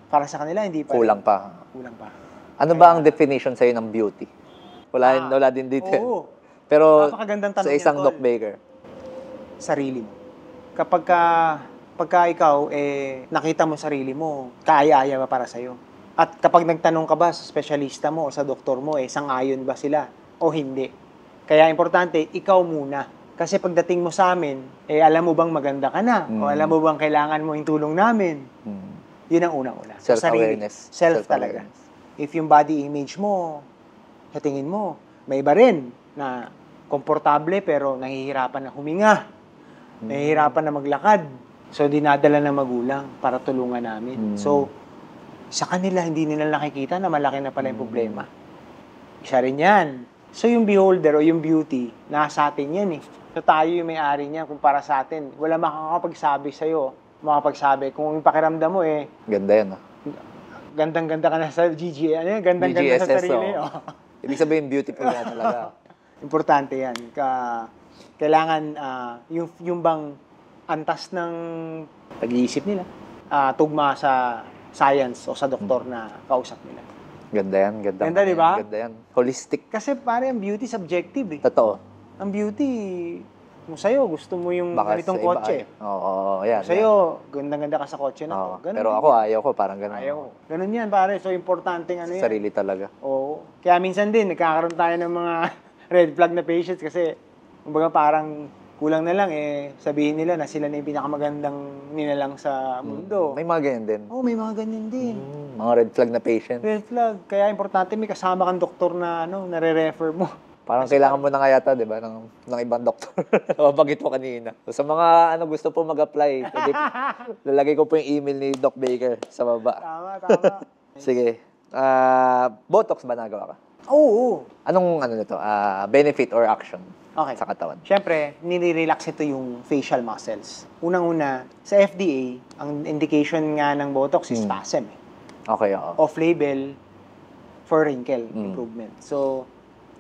para sa kanila, hindi pa. Kulang pa. Kulang pa. Ano ba ang definition sa'yo ng beauty? Wala din dito. Oo. Pero Napakagandang tanong sa isang yan, Doc Tol. Baker. Sarili mo. Pagka ikaw, nakita mo sarili mo, kaaya-aya ba para sa'yo? At kapag nagtanong ka ba sa specialista mo o sa doktor mo, sang-ayon ba sila o hindi? Kaya importante, ikaw muna. Kasi pagdating mo sa amin, alam mo bang maganda ka na? O alam mo bang kailangan mo yung tulong namin? Yun ang unang-una. Sa sarili. Self-awareness. Self talaga. If yung body image mo, sa tingin mo, may iba rin na komportable pero nahihirapan na huminga. Nahihirapan na maglakad. So, dinadala ng magulang para tulungan namin. So, sa kanila, hindi nila nakikita na malaki na pala yung problema. Isa rin yan. So, yung beholder o yung beauty, nasa atin yan eh. So, tayo yung may-ari niya kung para sa atin. Wala makakapagsabi sa'yo. Makapagsabi. Kung yung pakiramdam mo Ganda yan, ah. gandang-ganda ka na sa GG. Ano yan? Gandang-ganda sa GGSS, sarili. oh. Ibig sabihin, beautiful ka talaga. Importante yan. Kailangan yung bang antas ng pag-iisip nila, tugma sa science o sa doktor na kausap nila. Ganda yan. Ganda, di ba? Ganda yan. Holistic. Kasi pare, ang beauty subjective eh. Totoo. Ang beauty, kung sa'yo, gusto mo yung Baka ganitong sa iba, kotse. Oo, yan. Sa'yo, gandang-ganda ka sa kotse na to. Oo. Ganun Pero din ako, yan. ayaw ko. Parang ganun. Ayaw. Ganun yan, pare. So, importanteng ano yan. Sarili talaga. Oo. Kaya minsan din, nagkakaroon tayo ng mga red flag na patients kasi, kumbaga parang kulang na lang sabihin nila na sila na yung pinakamagandang nilalang sa mundo. May mga ganyan din. Oo, may mga ganyan din. Mga red flag na patient. Red flag. Kaya importante may kasama kang doktor na nare-refer mo. Parang kailangan mo na nga yata, di ba, ng ibang doktor. Mabagit mo kanina. So, sa mga gusto po mag-apply, lalagay ko po yung email ni Doc Baker sa baba. Tama. Sige. Botox ba nagawa ka? Oo. Anong nito? Benefit or action Okay. sa katawan? Siyempre, nire-relax ito yung facial muscles. Unang-una, sa FDA, ang indication nga ng Botox is spasm. Okay, oo. Off-label for wrinkle improvement. So,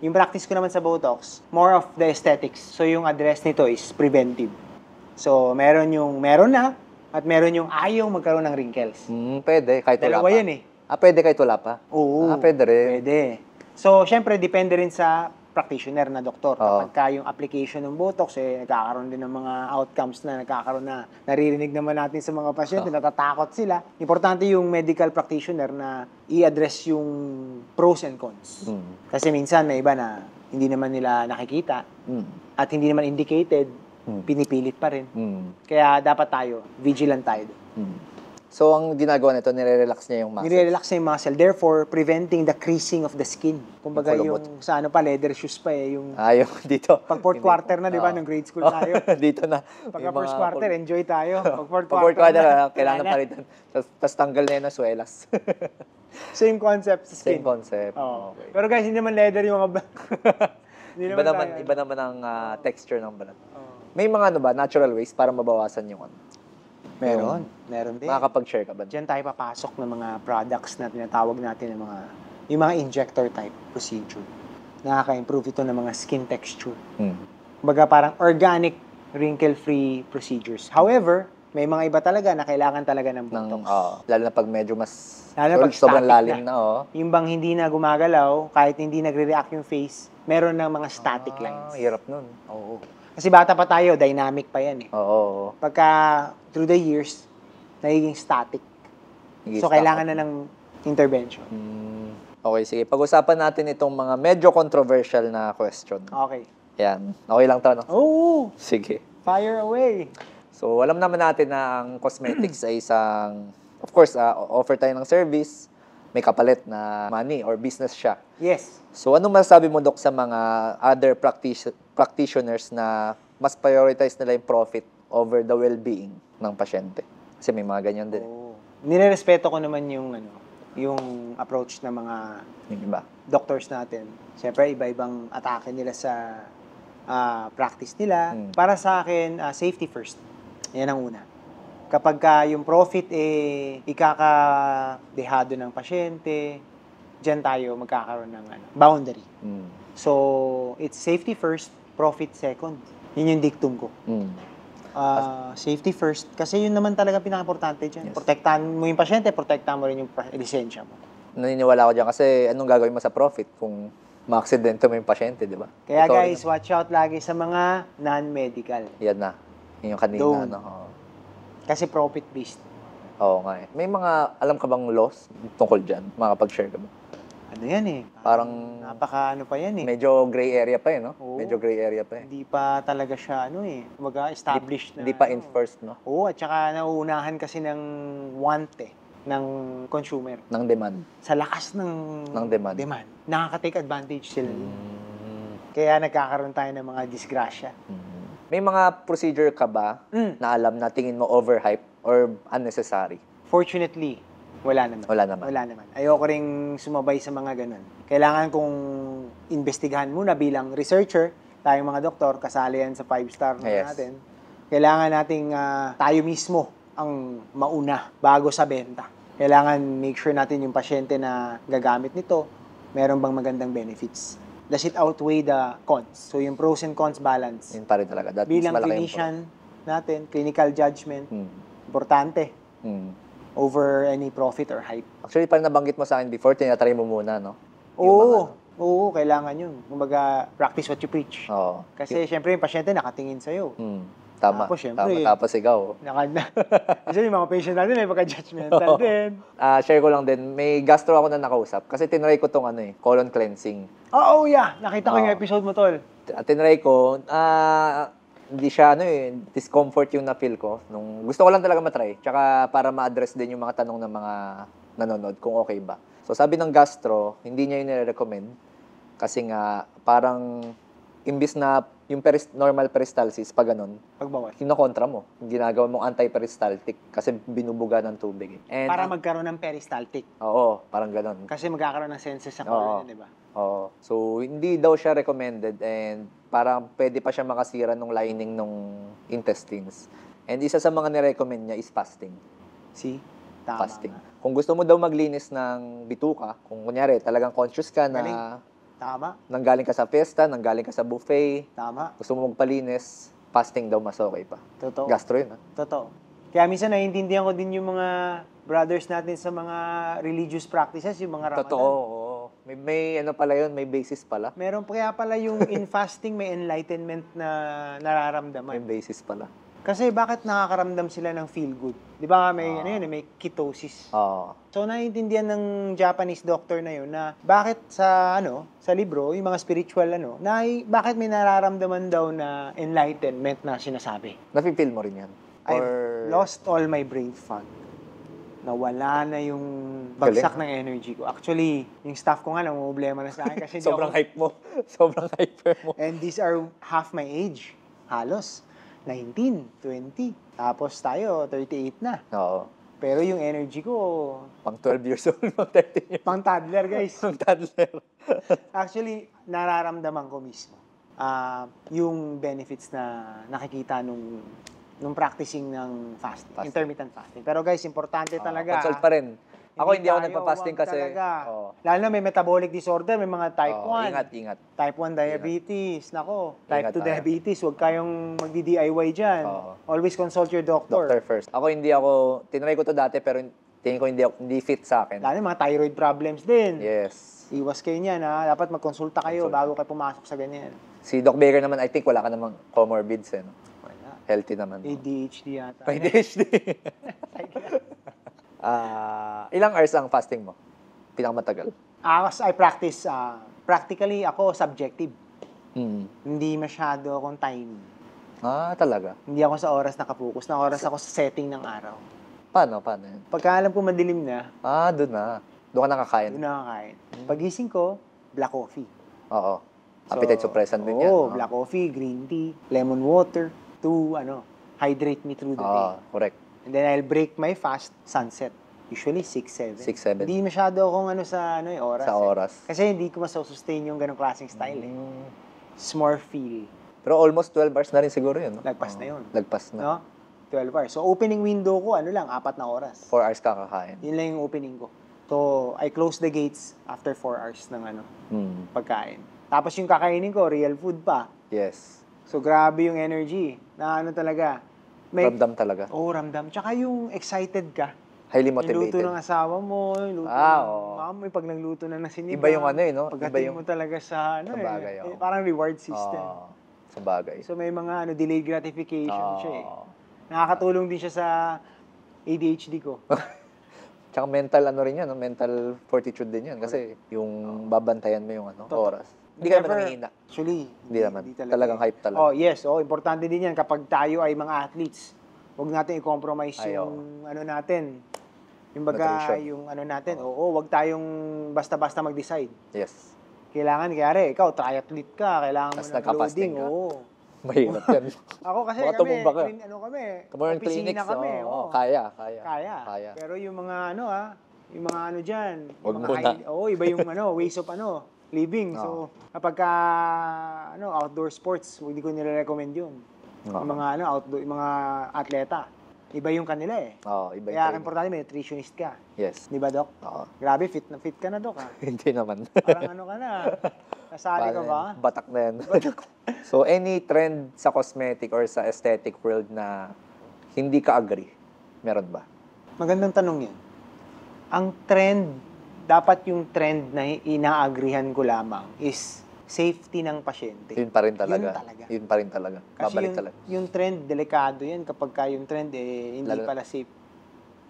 yung practice ko naman sa Botox, more of the aesthetics. So, yung address nito is preventive. So, meron na, at meron yung ayaw magkaroon ng wrinkles. Pwede, kahit wala Dalawa pa. yan eh. Pwede kahit wala pa? Oo. Pwede rin. Pwede. So, syempre, depende rin sa practitioner na doktor. Oo. Kapag yung application ng Botox, nagkakaroon din ng mga outcomes na naririnig naman natin sa mga pasyente, natatakot sila. Importante yung medical practitioner na i-address yung pros and cons. Kasi minsan may iba na hindi naman nila nakikita at hindi naman indicated, pinipilit pa rin. Kaya dapat tayo, vigilant tayo doon. So, ang ginagawa nito, nire-relax niya yung muscles. Nire-relax na yung muscle, therefore preventing the creasing of the skin. Kumbaga Yung yung sa leather shoes pa yung yung dito. pag fourth quarter na, di ba, nung grade school tayo. Dito na. Pagka Yung first mga quarter, enjoy tayo. Pag fourth Pag fourth quarter quarter, na, kailangan wala na. palitan. Tapos tanggal na yun ng swelas. Same concept sa skin. Same concept. Oo. Okay. Pero guys, hindi naman leather yung mga hindi Iba naman ang texture ng balat. May mga natural ways para mabawasan yung Meron din. Makakapag-share ka ba? Diyan tayo papasok ng mga products na tinatawag natin ng yung mga injector type procedure. Nakaka-improve ito ng mga skin texture. Kumbaga parang organic, wrinkle-free procedures. However, may mga iba talaga na kailangan talaga ng Botox. Lalo na pag medyo mas Lalo na pag sobrang static lalim na. Yung bang hindi na gumagalaw, kahit hindi nagre-react yung face, meron ng mga static lines. Hirap nun. Oo. Kasi bata pa tayo, dynamic pa yan eh. Oo. Pagka through the years, nagiging static. So, kailangan na ng intervention. Okay, sige. Pag-usapan natin itong mga medyo controversial na question. Okay. Yan. Okay lang to, no? Oo! Sige. Fire away! So, alam naman natin na ang cosmetics ay isang, of course, offer tayo ng service, may kapalit na money or business siya. Yes. So, anong masasabi mo, Dok, sa mga other practitioners na mas prioritize nila yung profit over the well-being ng pasyente? Kasi may mga ganyan din. Nirerespeto ko naman yung approach ng mga Yung iba. doctors natin. Siyempre, iba-ibang atake nila sa practice nila. Para sa akin, safety first. Yan ang una. Kapag yung profit ikakadehado ng pasyente, diyan tayo magkakaroon ng boundary. So, it's safety first, profit second. Yun yung dictum ko. Safety first. Kasi yun naman talaga pinaka-importante dyan. Yes. Protektahan mo yung pasyente, protektahan mo rin yung lisensya mo. Naniniwala ko dyan kasi anong gagawin mo sa profit kung ma-aksidente mo yung pasyente, di ba? Kaya Ikaw guys, rin. watch out lagi sa mga non-medical. Yan na. Yun yung kanina, Don't. ano. Kasi profit-based. Oo nga eh. May mga, alam ka bang laws tungkol dyan? Makapag-share ka ba? Ano yan eh? Parang Napaka pa yan eh. medyo gray area pa eh, no? Oo. Medyo gray area pa eh. Hindi pa talaga siya kumbaga established na. Hindi pa enforced, no? Oo, at saka nauunahan kasi ng want ng consumer. Ng demand. Sa lakas ng demand. Nakaka-take advantage sila. Kaya nagkakaroon tayo ng mga disgrasya. May mga procedure ka ba na alam na tingin mo overhype or unnecessary? Fortunately, wala naman. Wala naman. Wala naman. Ayoko ring sumabay sa mga ganun. Kailangan kong investigahan muna bilang researcher, tayong mga doktor, kasali yan sa 5-star Yes. natin. Kailangan nating tayo mismo ang mauna bago sa benta. Kailangan make sure natin yung pasyente na gagamit nito, meron bang magandang benefits. Does it outweigh the cons? So yung pros and cons balance. Yun pa rin talaga. That Bilang is malaki yung clinician natin, clinical judgment, importante over any profit or hype. Actually, parang nabanggit mo sa akin before, tinatry mo muna, no? Yung Oo, kailangan yun. Kumbaga, practice what you preach. Oo. Kasi syempre yung pasyente nakatingin sa'yo. Tama. Tapos, syempre, Tapos ikaw. Kasi yung mga patient natin may pagka-judgmental din. Share ko lang din, may gastro ako na nakausap. Kasi tinry ko tong colon cleansing. Oh, yeah. Nakita ko yung episode mo, tol. Tinry ko, hindi siya discomfort yung na-feel ko. Gusto ko lang talaga matry. Tsaka para ma-address din yung mga tanong ng mga nanonood kung okay ba. So sabi ng gastro, hindi niya yun nire-recommend. Kasi nga, parang imbis na yung normal peristalsis, pag ganun, Pagbawas. kinokontra mo. Ginagawa mong anti-peristaltic kasi binubuga ng tubig. And, Para magkaroon ng peristaltic. Oo, parang ganun. Kasi magkakaroon ng senses sa colon, di ba? Oo. So, hindi daw siya recommended and parang pwede pa siya makasira ng lining ng intestines. And isa sa mga nirecommend niya is fasting. See? Tama. Fasting. Kung gusto mo daw maglinis ng bituka, kung kunyari talagang conscious ka na Galing. Tama. nanggaling ka sa fiesta, nanggaling ka sa buffet, Tama. gusto mo magpalinis, fasting daw mas okay pa. Totoo. Gastro yun, ha? Totoo. Kaya minsan naiintindihan ko din yung mga brothers natin sa mga religious practices, yung mga Ramadan. Totoo, oo. May ano pala yun, may basis pala. Meron kaya pala yung in fasting may enlightenment na nararamdaman. May basis pala. Kasi bakit nakakaramdam sila ng feel good? 'Di ba may may ketosis. Oo. So naiintindihan ng Japanese doctor na yun na bakit sa sa libro, yung mga spiritual bakit may nararamdaman daw na enlightenment na sinasabi. Nafe-feel mo rin yan? I've lost all my brain fog. Nawala na yung bagsak ng energy ko. Actually, yung staff ko nga problema na sa akin kasi Sobrang hype mo. Sobrang hyper mo. And these are half my age. Halos 19, 20. Tapos tayo 38 na. Oo. Pero yung energy ko Pang 12 years old, pang 13 years pang toddler, guys. Pang toddler. Actually, nararamdaman ko mismo yung benefits na nakikita nung practicing ng fasting, intermittent fasting. Pero guys, importante talaga. Consult pa rin. Ako hindi ako tayo, nagpa-fasting wag kasi. talaga. Oo. Lalo na may metabolic disorder, may mga type 1. Ingat. Type 1 diabetes, nako. Type Ingat 2 tayo. diabetes, huwag kayong magdi-DIY dyan. Oo. Always consult your doctor. Doctor first. Ako tinry ko to dati pero tingin ko hindi fit sa akin. Lalo mga thyroid problems din. Yes. Iwas kayo niyan, ha. Dapat magkonsulta kayo bago kayo pumasok sa ganyan. Si Doc Baker naman, I think wala ka namang comorbids no? Wala. Healthy naman. ADHD yata. May ADHD. Ilang hours ang fasting mo? Pinakamatagal? As I practice, practically ako subjective. Hmm. Hindi masyado akong time. Talaga? Hindi ako sa oras nakapokus. Na oras ako sa setting ng araw. Paano yun? Pagka alam ko madilim na, Doon na. Doon ka nakakain? doon nakakain. Pagising ko, black coffee. Oo. Appetite suppressant din yan. Oo, black coffee, green tea, lemon water to hydrate me through the day. Correct. And then I'll break my fast sunset. Usually 6, 7. 6, 7. Hindi masyado akong sa oras. Sa oras. Kasi hindi ko masustain yung ganong klaseng style It's more feel. Pero almost 12 hours na rin siguro yun. No? Lagpas na yun. Lagpas na. No? 12 hours. So, opening window ko, 4 na oras. 4 hours ka kakain. Yun lang yung opening ko. So, I close the gates after 4 hours ng pagkain. Tapos yung kakainin ko, real food pa. Yes. So, grabe yung energy. Na talaga. Ramdam talaga. Oo, ramdam. Tsaka yung excited ka. Highly Yung luto motivated. ng asawa mo, yung luto oo. ng mama mo, pag nagluto na ng sinigang. Iba yung no? Iba Pagdating yung mo talaga sa, sa bagay, oo. parang reward system. Sa bagay. So, may mga delayed gratification siya eh. Nakakatulong din siya sa ADHD ko. Tsaka mental rin yan, no? Mental fortitude din yan. Kasi yung babantayan mo yung oras. Hindi ka naman nanghihina. Actually, Hindi naman. Talagang hype talaga. Oh, yes. Oh, importante din yan kapag tayo ay mga athletes. Huwag natin i-compromise Ayaw. yung natin. Yung baga, Nutrition. yung natin. Oo, huwag tayong basta-basta mag-decide. Yes. Kailangan, kaya ikaw, triathlete ka, kailangan mo Tas ng nagka-fasting loading. ka. Oo. Mahirap yan. Ako kasi Baka tumumba ka. kami, Tomorrow clinics, kami. oo. Kaya. Kaya. Pero yung mga yung mga dyan. Huwag yung mga muna. iba yung ways of living. So, kapag ka, outdoor sports, hindi ko nire-recommend yun. Yung mga, outdoor, yung mga atleta. Iba yung kanila eh. Oo, iba yung Kaya training. importante may nutritionist ka. Yes. Di ba, Doc? Oo. Grabe, fit ka na, Doc, ha? Hindi naman. Parang ka na. Nasali ka Paano ba? yan? Batak na yan. So, any trend sa cosmetic or sa aesthetic world na hindi ka agree, meron ba? Magandang tanong yan. Ang trend, dapat yung trend na inaagrihan ko lamang is safety ng pasyente. Yun pa rin talaga. Yun talaga. Yun pa rin talaga. Kasi Babalik talaga. yung trend, delikado yan kapag ka yung trend hindi pala safe.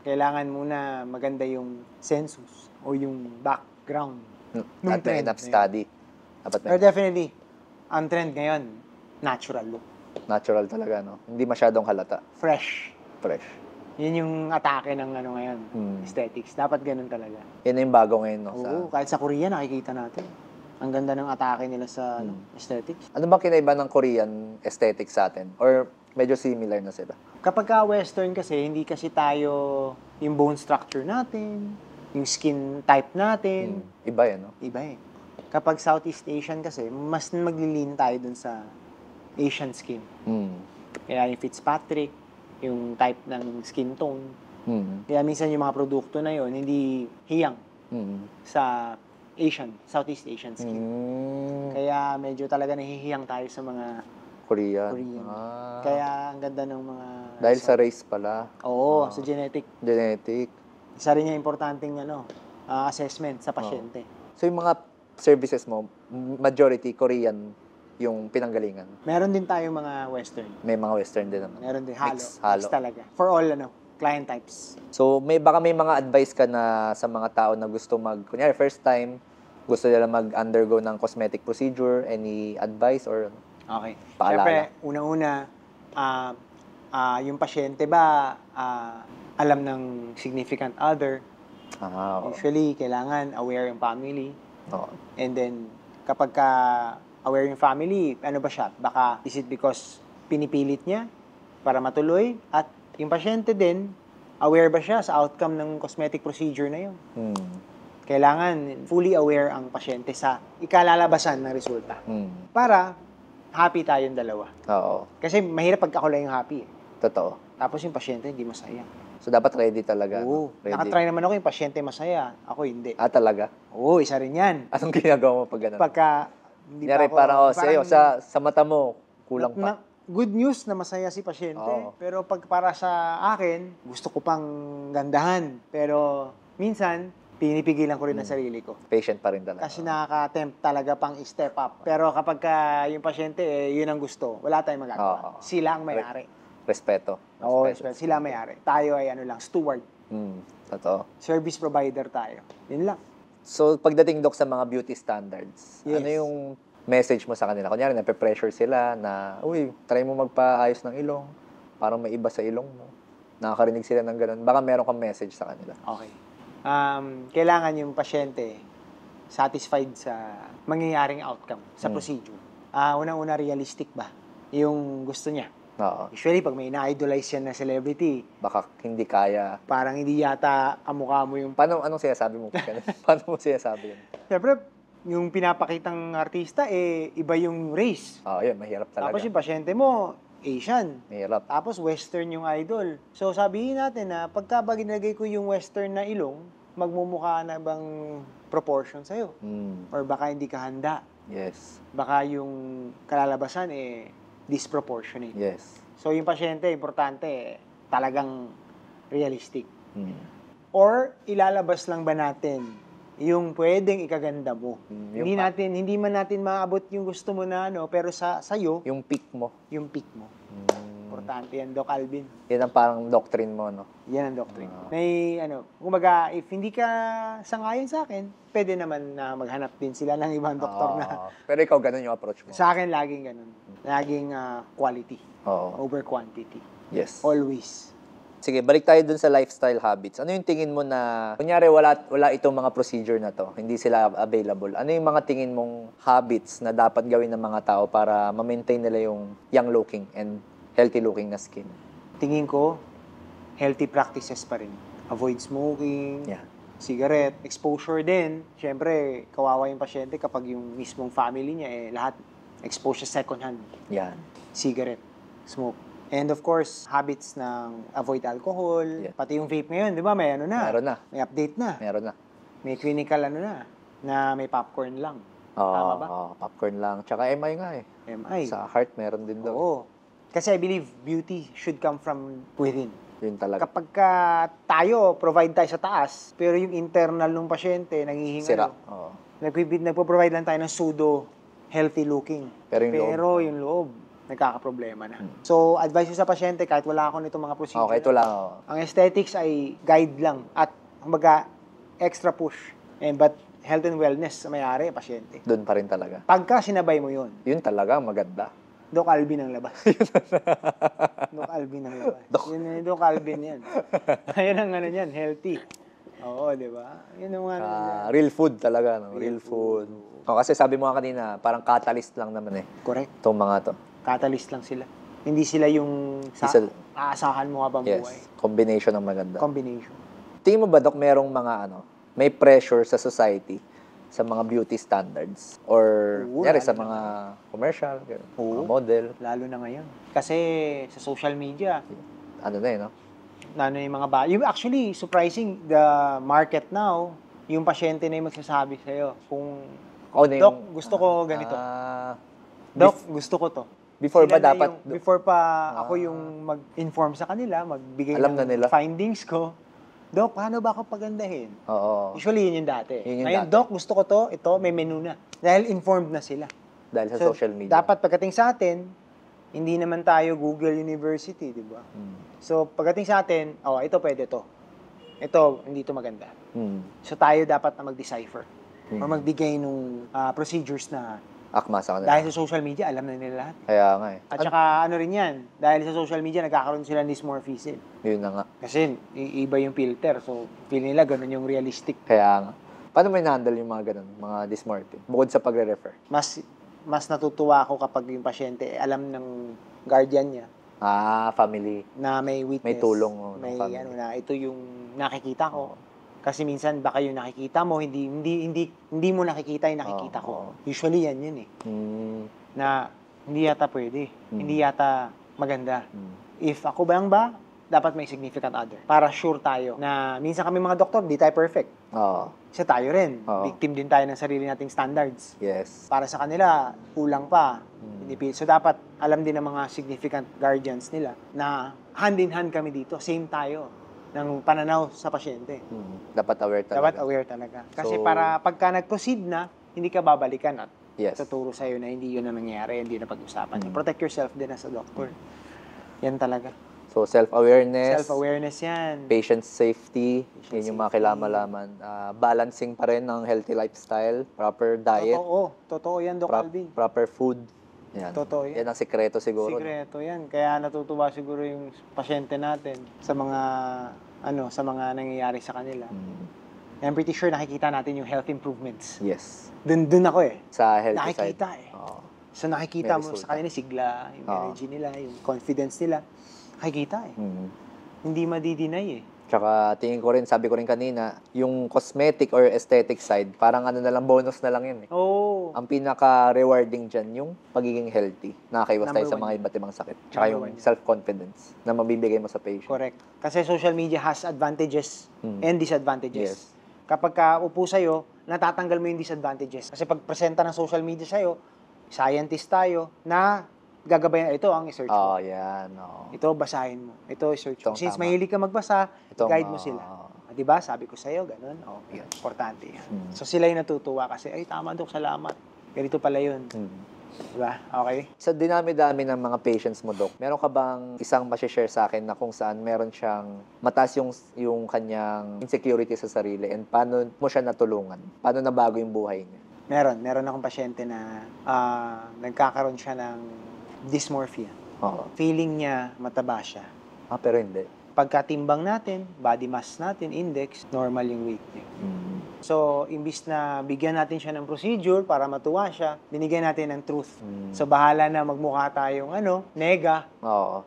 Kailangan muna maganda yung census o yung background ng At may trend. enough study. Dapat Pero may definitely, ang trend ngayon, natural look. natural talaga, no? Hindi masyadong halata. Fresh. Fresh. Yun yung atake ng ngayon, aesthetics. Dapat ganun talaga. Yan na yung bago ngayon, no? Oo, kahit sa Korea nakikita natin. Ang ganda ng atake nila sa aesthetics. Ano bang kinaiba ng Korean aesthetics sa atin? Or medyo similar na sila? Kapag ka Western kasi, hindi kasi tayo yung bone structure natin, yung skin type natin, Iba yan, no? iba eh. Kapag Southeast Asian kasi, mas maglilin tayo dun sa Asian skin. Kaya yung Fitzpatrick, yung type ng skin tone. Kaya minsan yung mga produkto na yun, hindi hiyang sa Southeast Asian skin. Kaya medyo talaga nahihiyang tayo sa mga Korean. Korean. Kaya ang ganda ng mga... Dahil sa race pala. Oo, sa genetic. Genetic. Isa rin yung importanteng assessment sa pasyente. So yung mga services mo, majority Korean yung pinanggalingan. Meron din tayong mga Western. May mga Western din naman. Meron din, halo. Mix, halo. Mix talaga. For all, client types. So, baka may mga advice ka na sa mga tao na gusto kunyari, first time, gusto nila mag-undergo ng cosmetic procedure, any advice or Okay. Paalala. Siyempre, una-una, yung pasyente ba alam ng significant other? oo. Usually, kailangan aware yung family. Oo. And then, kapag ka aware yung family, ano ba siya? Baka, is it because pinipilit niya para matuloy? At yung pasyente din, aware ba siya sa outcome ng cosmetic procedure na yun? Kailangan fully aware ang pasyente sa ikalalabasan ng resulta. Para happy tayong dalawa. Oo. Kasi mahirap pag ako lang yung happy. Totoo. Tapos yung pasyente hindi masaya. So, dapat ready talaga. Oo. No? Ready. Nakatry naman ako yung pasyente masaya. Ako hindi. Talaga? Oo, isa rin yan. Anong ginagawa mo pag gano'n? Pagka hindi Kunyari, parang, sa mata mo, kulang pa. Good news na masaya si pasyente. Oo. Pero pag para sa akin, gusto ko pang gandahan. Pero minsan, pinipigilan ko rin ang sarili ko. Patient pa rin talaga. Kasi nakaka-tempt talaga pang step up. Pero kapag yung pasyente, yun ang gusto, wala tayong magagawa. Oo. Sila ang may-ari. Respeto. Oo, sila ang may-ari. Tayo ay steward. Totoo. Service provider tayo. Yun lang. So, pagdating, Dok, sa mga beauty standards, Yes. ano yung message mo sa kanila? Kunyari, nape-pressure sila na, uy, try mo magpaayos ng ilong. Parang may iba sa ilong mo. Nakakarinig sila ng ganun. Baka meron kang message sa kanila. Okay. Kailangan yung pasyente satisfied sa mangyayaring outcome sa procedure. Unang-una, realistic ba? Yung gusto niya. Oo. Usually, pag may na-idolize yan na celebrity, Baka hindi kaya. parang hindi yata kamukha mo yung... Anong sinasabi mo? Paano mo sinasabi yun? Siyempre, yung pinapakitang artista, iba yung race. Oo, yun. Mahirap talaga. Tapos yung pasyente mo, Asian. Mahirap. Tapos Western yung idol. So sabihin natin na pagka ba ginagay ko yung Western na ilong, magmumukha na bang proportion sa'yo? Or baka hindi ka handa. Yes. Baka yung kalalabasan disproportionate. Yes. So yung pasyente, importante, talagang realistic. Mm. Or ilalabas lang ba natin yung pwedeng ikaganda mo? Hindi man natin maabot yung gusto mo na pero sa'yo, Yung peak mo. yung peak mo. Importante yan, Doc Alvin. Yan ang parang doctrine mo, no? Yan ang doctrine. May kumbaga, if hindi ka sangayon sa akin, pwede naman na maghanap din sila ng ibang doktor na. Pero ikaw, ganun yung approach mo. Sa akin, laging ganun. Laging quality over quantity. Yes. Always. Sige, balik tayo dun sa lifestyle habits. Ano yung tingin mo na, kunyari wala itong mga procedure na to, hindi sila available. Ano yung mga tingin mong habits na dapat gawin ng mga tao para ma-maintain nila yung young looking and healthy looking na skin? Tingin ko, healthy practices pa rin. Avoid smoking, cigarette, exposure din. Siyempre, kawawa yung pasyente kapag yung mismong family niya, lahat exposed sa second hand. Yan. Cigarette, smoke. And of course, habits ng avoid alcohol. Pati yung vape ngayon, di ba? May Meron na. May update na. Meron na. May clinical na may popcorn lang. Tama ba? Popcorn lang. Tsaka MI nga eh. MI. Sa heart, meron din daw. Oo. Kasi I believe beauty should come from within. Yun talaga. Kapag tayo, provide tayo sa taas, pero yung internal ng pasyente, nanghihinga. Sira. Nagpo-provide lang tayo ng pseudo healthy looking. Pero yung loob, nagkakaproblema na. So, advice ko sa pasyente, kahit wala ako nitong mga procedure. Okay, ito lang. Ang aesthetics ay guide lang at kumbaga extra push. But health and wellness sa may-ari, pasyente. Doon pa rin talaga. Pagka sinabay mo yun, Yun talaga, maganda. Doc Alvin ang labas. Doc Alvin ang labas. Yun, Doc Alvin yan. Ayun ang yan, healthy. Oo, di ba? Yun ang real food talaga, no? Real food. Kasi sabi mo nga kanina, parang catalyst lang naman eh. Correct. Itong mga to. Catalyst lang sila. Hindi sila yung aasahan mo habang buhay. Combination ng maganda. Combination. Tingin mo ba, Doc, merong mga may pressure sa society sa mga beauty standards? Or, sa mga commercial, mga model? Lalo na ngayon. Kasi sa social media, No? Yung mga actually, surprising, the market now, yung pasyente na yung magsasabi sa'yo kung, Doc, gusto ko ganito. Doc, gusto ko to. Before ba dapat? Before pa ako yung mag-inform sa kanila, magbigay Alam na nila. findings ko. Doc, paano ba ako pagandahin? Oo. Usually, yun yung dati. Ngayon, dati. Doc, gusto ko to, ito, may menu na. Dahil informed na sila. Dahil sa social media. Dapat pagdating sa atin, hindi naman tayo Google University, di ba? So, pagdating sa atin, ito pwede to. Ito, hindi to maganda. So, tayo dapat na mag-decipher. Or magbigay nung procedures na akma sa kanila. dahil sa social media, alam na nila lahat. Kaya nga eh. At saka rin yan, dahil sa social media, nagkakaroon sila ng dysmorphism. Yun na nga. Kasi iba yung filter, so feel nila ganun yung realistic. Kaya nga. Paano mo in-handle yung mga ganun, mga dysmorphia? Bukod sa pagre-refer. Mas natutuwa ako kapag yung pasyente alam ng guardian niya Family. na may witness. May tulong ng may family. na ito yung nakikita ko. Kasi minsan baka yung nakikita mo hindi mo nakikita yung nakikita ko. Usually yan eh. Na hindi yata pwede. Hindi yata maganda. If ako dapat may significant other. Para sure tayo na minsan kami mga doktor, di tayo perfect. Kasi tayo rin. Victim din tayo ng sarili nating standards. Yes. Para sa kanila, kulang pa. So dapat alam din ng mga significant guardians nila na hand in hand kami dito. Same tayo ng pananaw sa pasyente. Dapat aware talaga. Dapat aware talaga. Kasi para pagka nag-proceed na, hindi ka babalikan at tuturo sa'yo na hindi yun na nangyayari, hindi na pag-usapan. Protect yourself din as a doctor. Yan talaga. So, self-awareness. Self-awareness yan. Patient safety. Yan yung mga kailangan malaman. Balancing pa rin ng healthy lifestyle. Proper diet. Totoo yan, Doc Alvin. Proper food. Yan. Totoo yan. Yan ang sikreto siguro. Sikreto yan. Kaya natutuwa siguro yung pasyente natin sa mga nangyayari sa kanila. I'm pretty sure nakikita natin yung health improvements. Yes. Dun ako Sa healthy nakikita side. So nakikita mo sa kanila sigla, yung energy nila, yung confidence nila. Nakikita Hindi madi-deny Tsaka tingin ko rin, sabi ko rin kanina, yung cosmetic or aesthetic side, parang ano na lang, bonus na lang yun eh. Oo. Ang pinaka-rewarding dyan, yung pagiging healthy. Nakakaiwas tayo sa Number mga one. iba't ibang sakit. Tsaka Number yung one. self-confidence na mabibigay mo sa patient. Correct. Kasi social media has advantages and disadvantages. Yes. Kapag ka upo sa'yo, natatanggal mo yung disadvantages. Kasi pag presenta ng social media sa'yo, scientist tayo na gagabayan, ito ang i-search mo. Oh, yan. Oh. Ito, basahin mo. Ito, i-search mo. Itong Since tama. mahilig ka magbasa, Itong, guide mo sila. Di ba? Sabi ko sa'yo, ganun. Oh, yun. Importante yan. So, sila yung natutuwa kasi, ay, tama, Dok, salamat. Ganito pala yun. Di ba? Okay? Sa dinami-dami ng mga patients mo, Doc, meron ka bang isang masishare sa akin na kung saan meron siyang mataas yung kanyang insecurity sa sarili and paano mo siya natulungan? Paano nabago yung buhay niya? Meron akong pasyente na nagkakaroon siya ng dysmorphia. Oo. Feeling niya mataba siya. Pero hindi. Pagkatimbang natin, body mass natin, index, normal yung weight niya. So, imbis na bigyan natin siya ng procedure para matuwa siya, binigyan natin ng truth. So, bahala na magmukha tayong nega. Oo.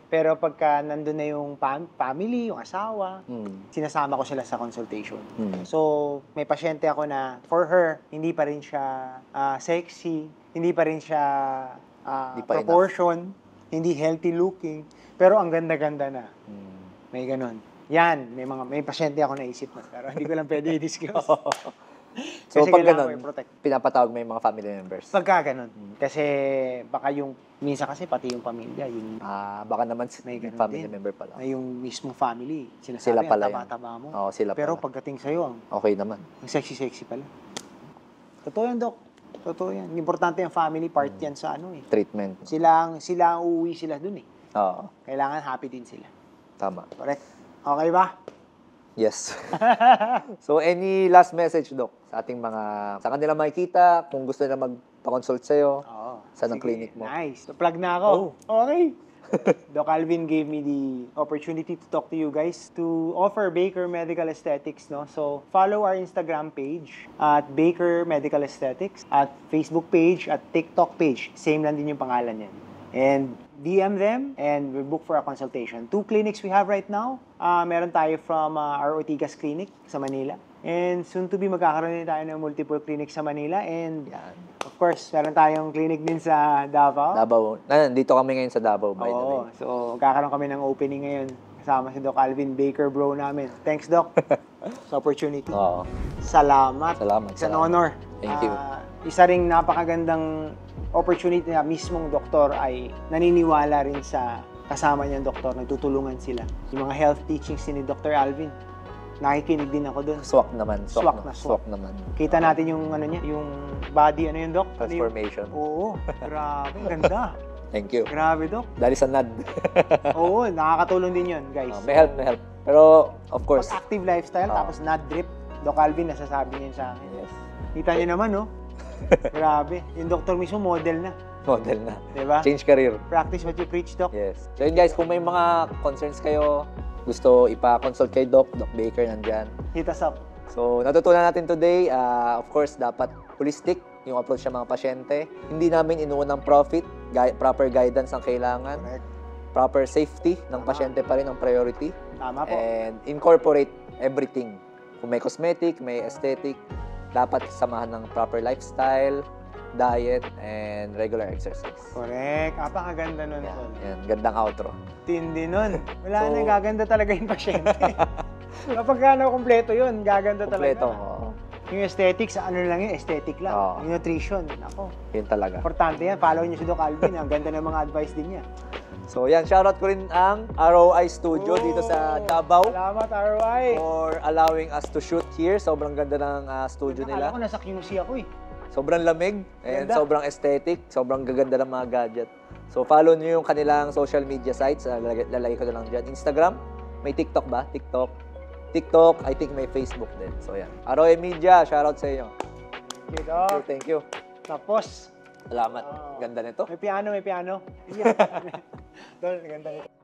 Pero pagka nandun na yung family, yung asawa, sinasama ko sila sa consultation. So, may pasyente ako na, for her, hindi pa rin siya sexy, hindi pa rin siya Di pa proportion, hindi healthy looking, pero ang ganda-ganda na. May ganun. Yan, may pasyente ako naisip na, pero hindi ko lang pwede i-disclose. So, Kasi pag kailangan ko ganun, i-protect. pinapatawag mo yung mga family members. Pagka ganun. Kasi baka minsan kasi pati yung pamilya, Baka naman may ganun family din. member pala. Na yung mismong family, Sila sinasabi, pala ang yan. taba-taba mo. Oo, sila Pero pala. pagdating sa'yo, Okay naman. ang sexy-sexy pala. Totoo yan, Dok. Totoo yan. Importante yung family part yan sa Treatment. Sila ang uuwi sila dun eh. Oo. Kailangan happy din sila. Tama. Correct? Okay ba? Yes. So, any last message, Doc, sa ating mga, sa kanila makikita, kung gusto nila magpa-consult sa'yo, Oo. saan ang Sige, clinic mo? Nice. So, plug na ako. Okay. Doc Alvin gave me the opportunity to talk to you guys to offer Baker Medical Aesthetics, no? So, follow our Instagram page at Baker Medical Aesthetics, at Facebook page, at TikTok page. Same lang din yung pangalan yan. And DM them and we book for a consultation. 2 clinics we have right now. Meron tayo from our Ortigas Clinic sa Manila. And soon to be magkakaroon din tayo ng multiple clinics sa Manila. And Yan. of course, meron tayong clinic din sa Davao. Davao. Nandito kami ngayon sa Davao, by the way. Oo. So, magkakaroon kami ng opening ngayon kasama si Doc Alvin Baker, bro namin. Thanks, Doc, sa opportunity. Oo. Salamat. Salamat. It's an salamat. honor. Thank you. Isa ring napakagandang opportunity na mismong doktor ay naniniwala rin sa kasama niyang doktor. Nagtutulungan sila. Yung mga health teachings ni Dr. Alvin, nakikinig din ako doon. Swak naman. Swak na swak. Swak naman. Kita natin yung niya, yung body, yun, Doc? Transformation. Oo. Grabe. Ganda. Thank you. Grabe, Doc. Dahil sa NAD. Oo, nakakatulong din yun, guys. May help, may help. Pero, of course, Pag active lifestyle, tapos not drip, Doc Alvin, nasasabi niya sa akin. yes, Kita niyo naman, no? Grabe. Yung doktor mismo, model na. model na. Diba? Change career. Practice what you preach, Doc. Yes. So yun guys, kung may mga concerns kayo, gusto ipa-consult kay Doc Baker nandyan. Hit us up. So, natutunan natin today, of course, dapat holistic yung approach sa mga pasyente. Hindi namin inuun ng profit, proper guidance ang kailangan, Correct. proper safety ng pasyente pa rin ang priority, Tama po. and incorporate everything. Kung may cosmetic, may aesthetic, dapat samahan ng proper lifestyle, diet, and regular exercise. Correct. Apakaganda nun, Yan, Tol. yan, gandang outro. Tindi nun. Wala So- na, gaganda talaga yung pasyente. Kapag kumpleto yun, gaganda Kompleto. talaga. Oo. Yung aesthetics, ano lang yun, aesthetic lang. Oo. Yung nutrition, ako. Yun talaga. Importante yan. Follow niyo si Doc Alvin. Ang ganda ng mga advice din niya. So yan, shoutout ko rin ang ROI Studio dito sa Davao Salamat, ROI. for allowing us to shoot here. Sobrang ganda ng studio Akala ko nila. nasa QC ako eh. Sobrang lamig and Ganda. sobrang aesthetic. Sobrang gaganda ng mga gadget. So follow nyo yung kanilang social media sites. Lalagay ko na lang dyan. Instagram, may TikTok ba? TikTok, I think may Facebook din. So yan. ROI Media, shoutout sa inyo. Thank you, Doc. Thank you. Tapos, Salamat. Oo. Ganda nito. may piano. Tol, ganda nito.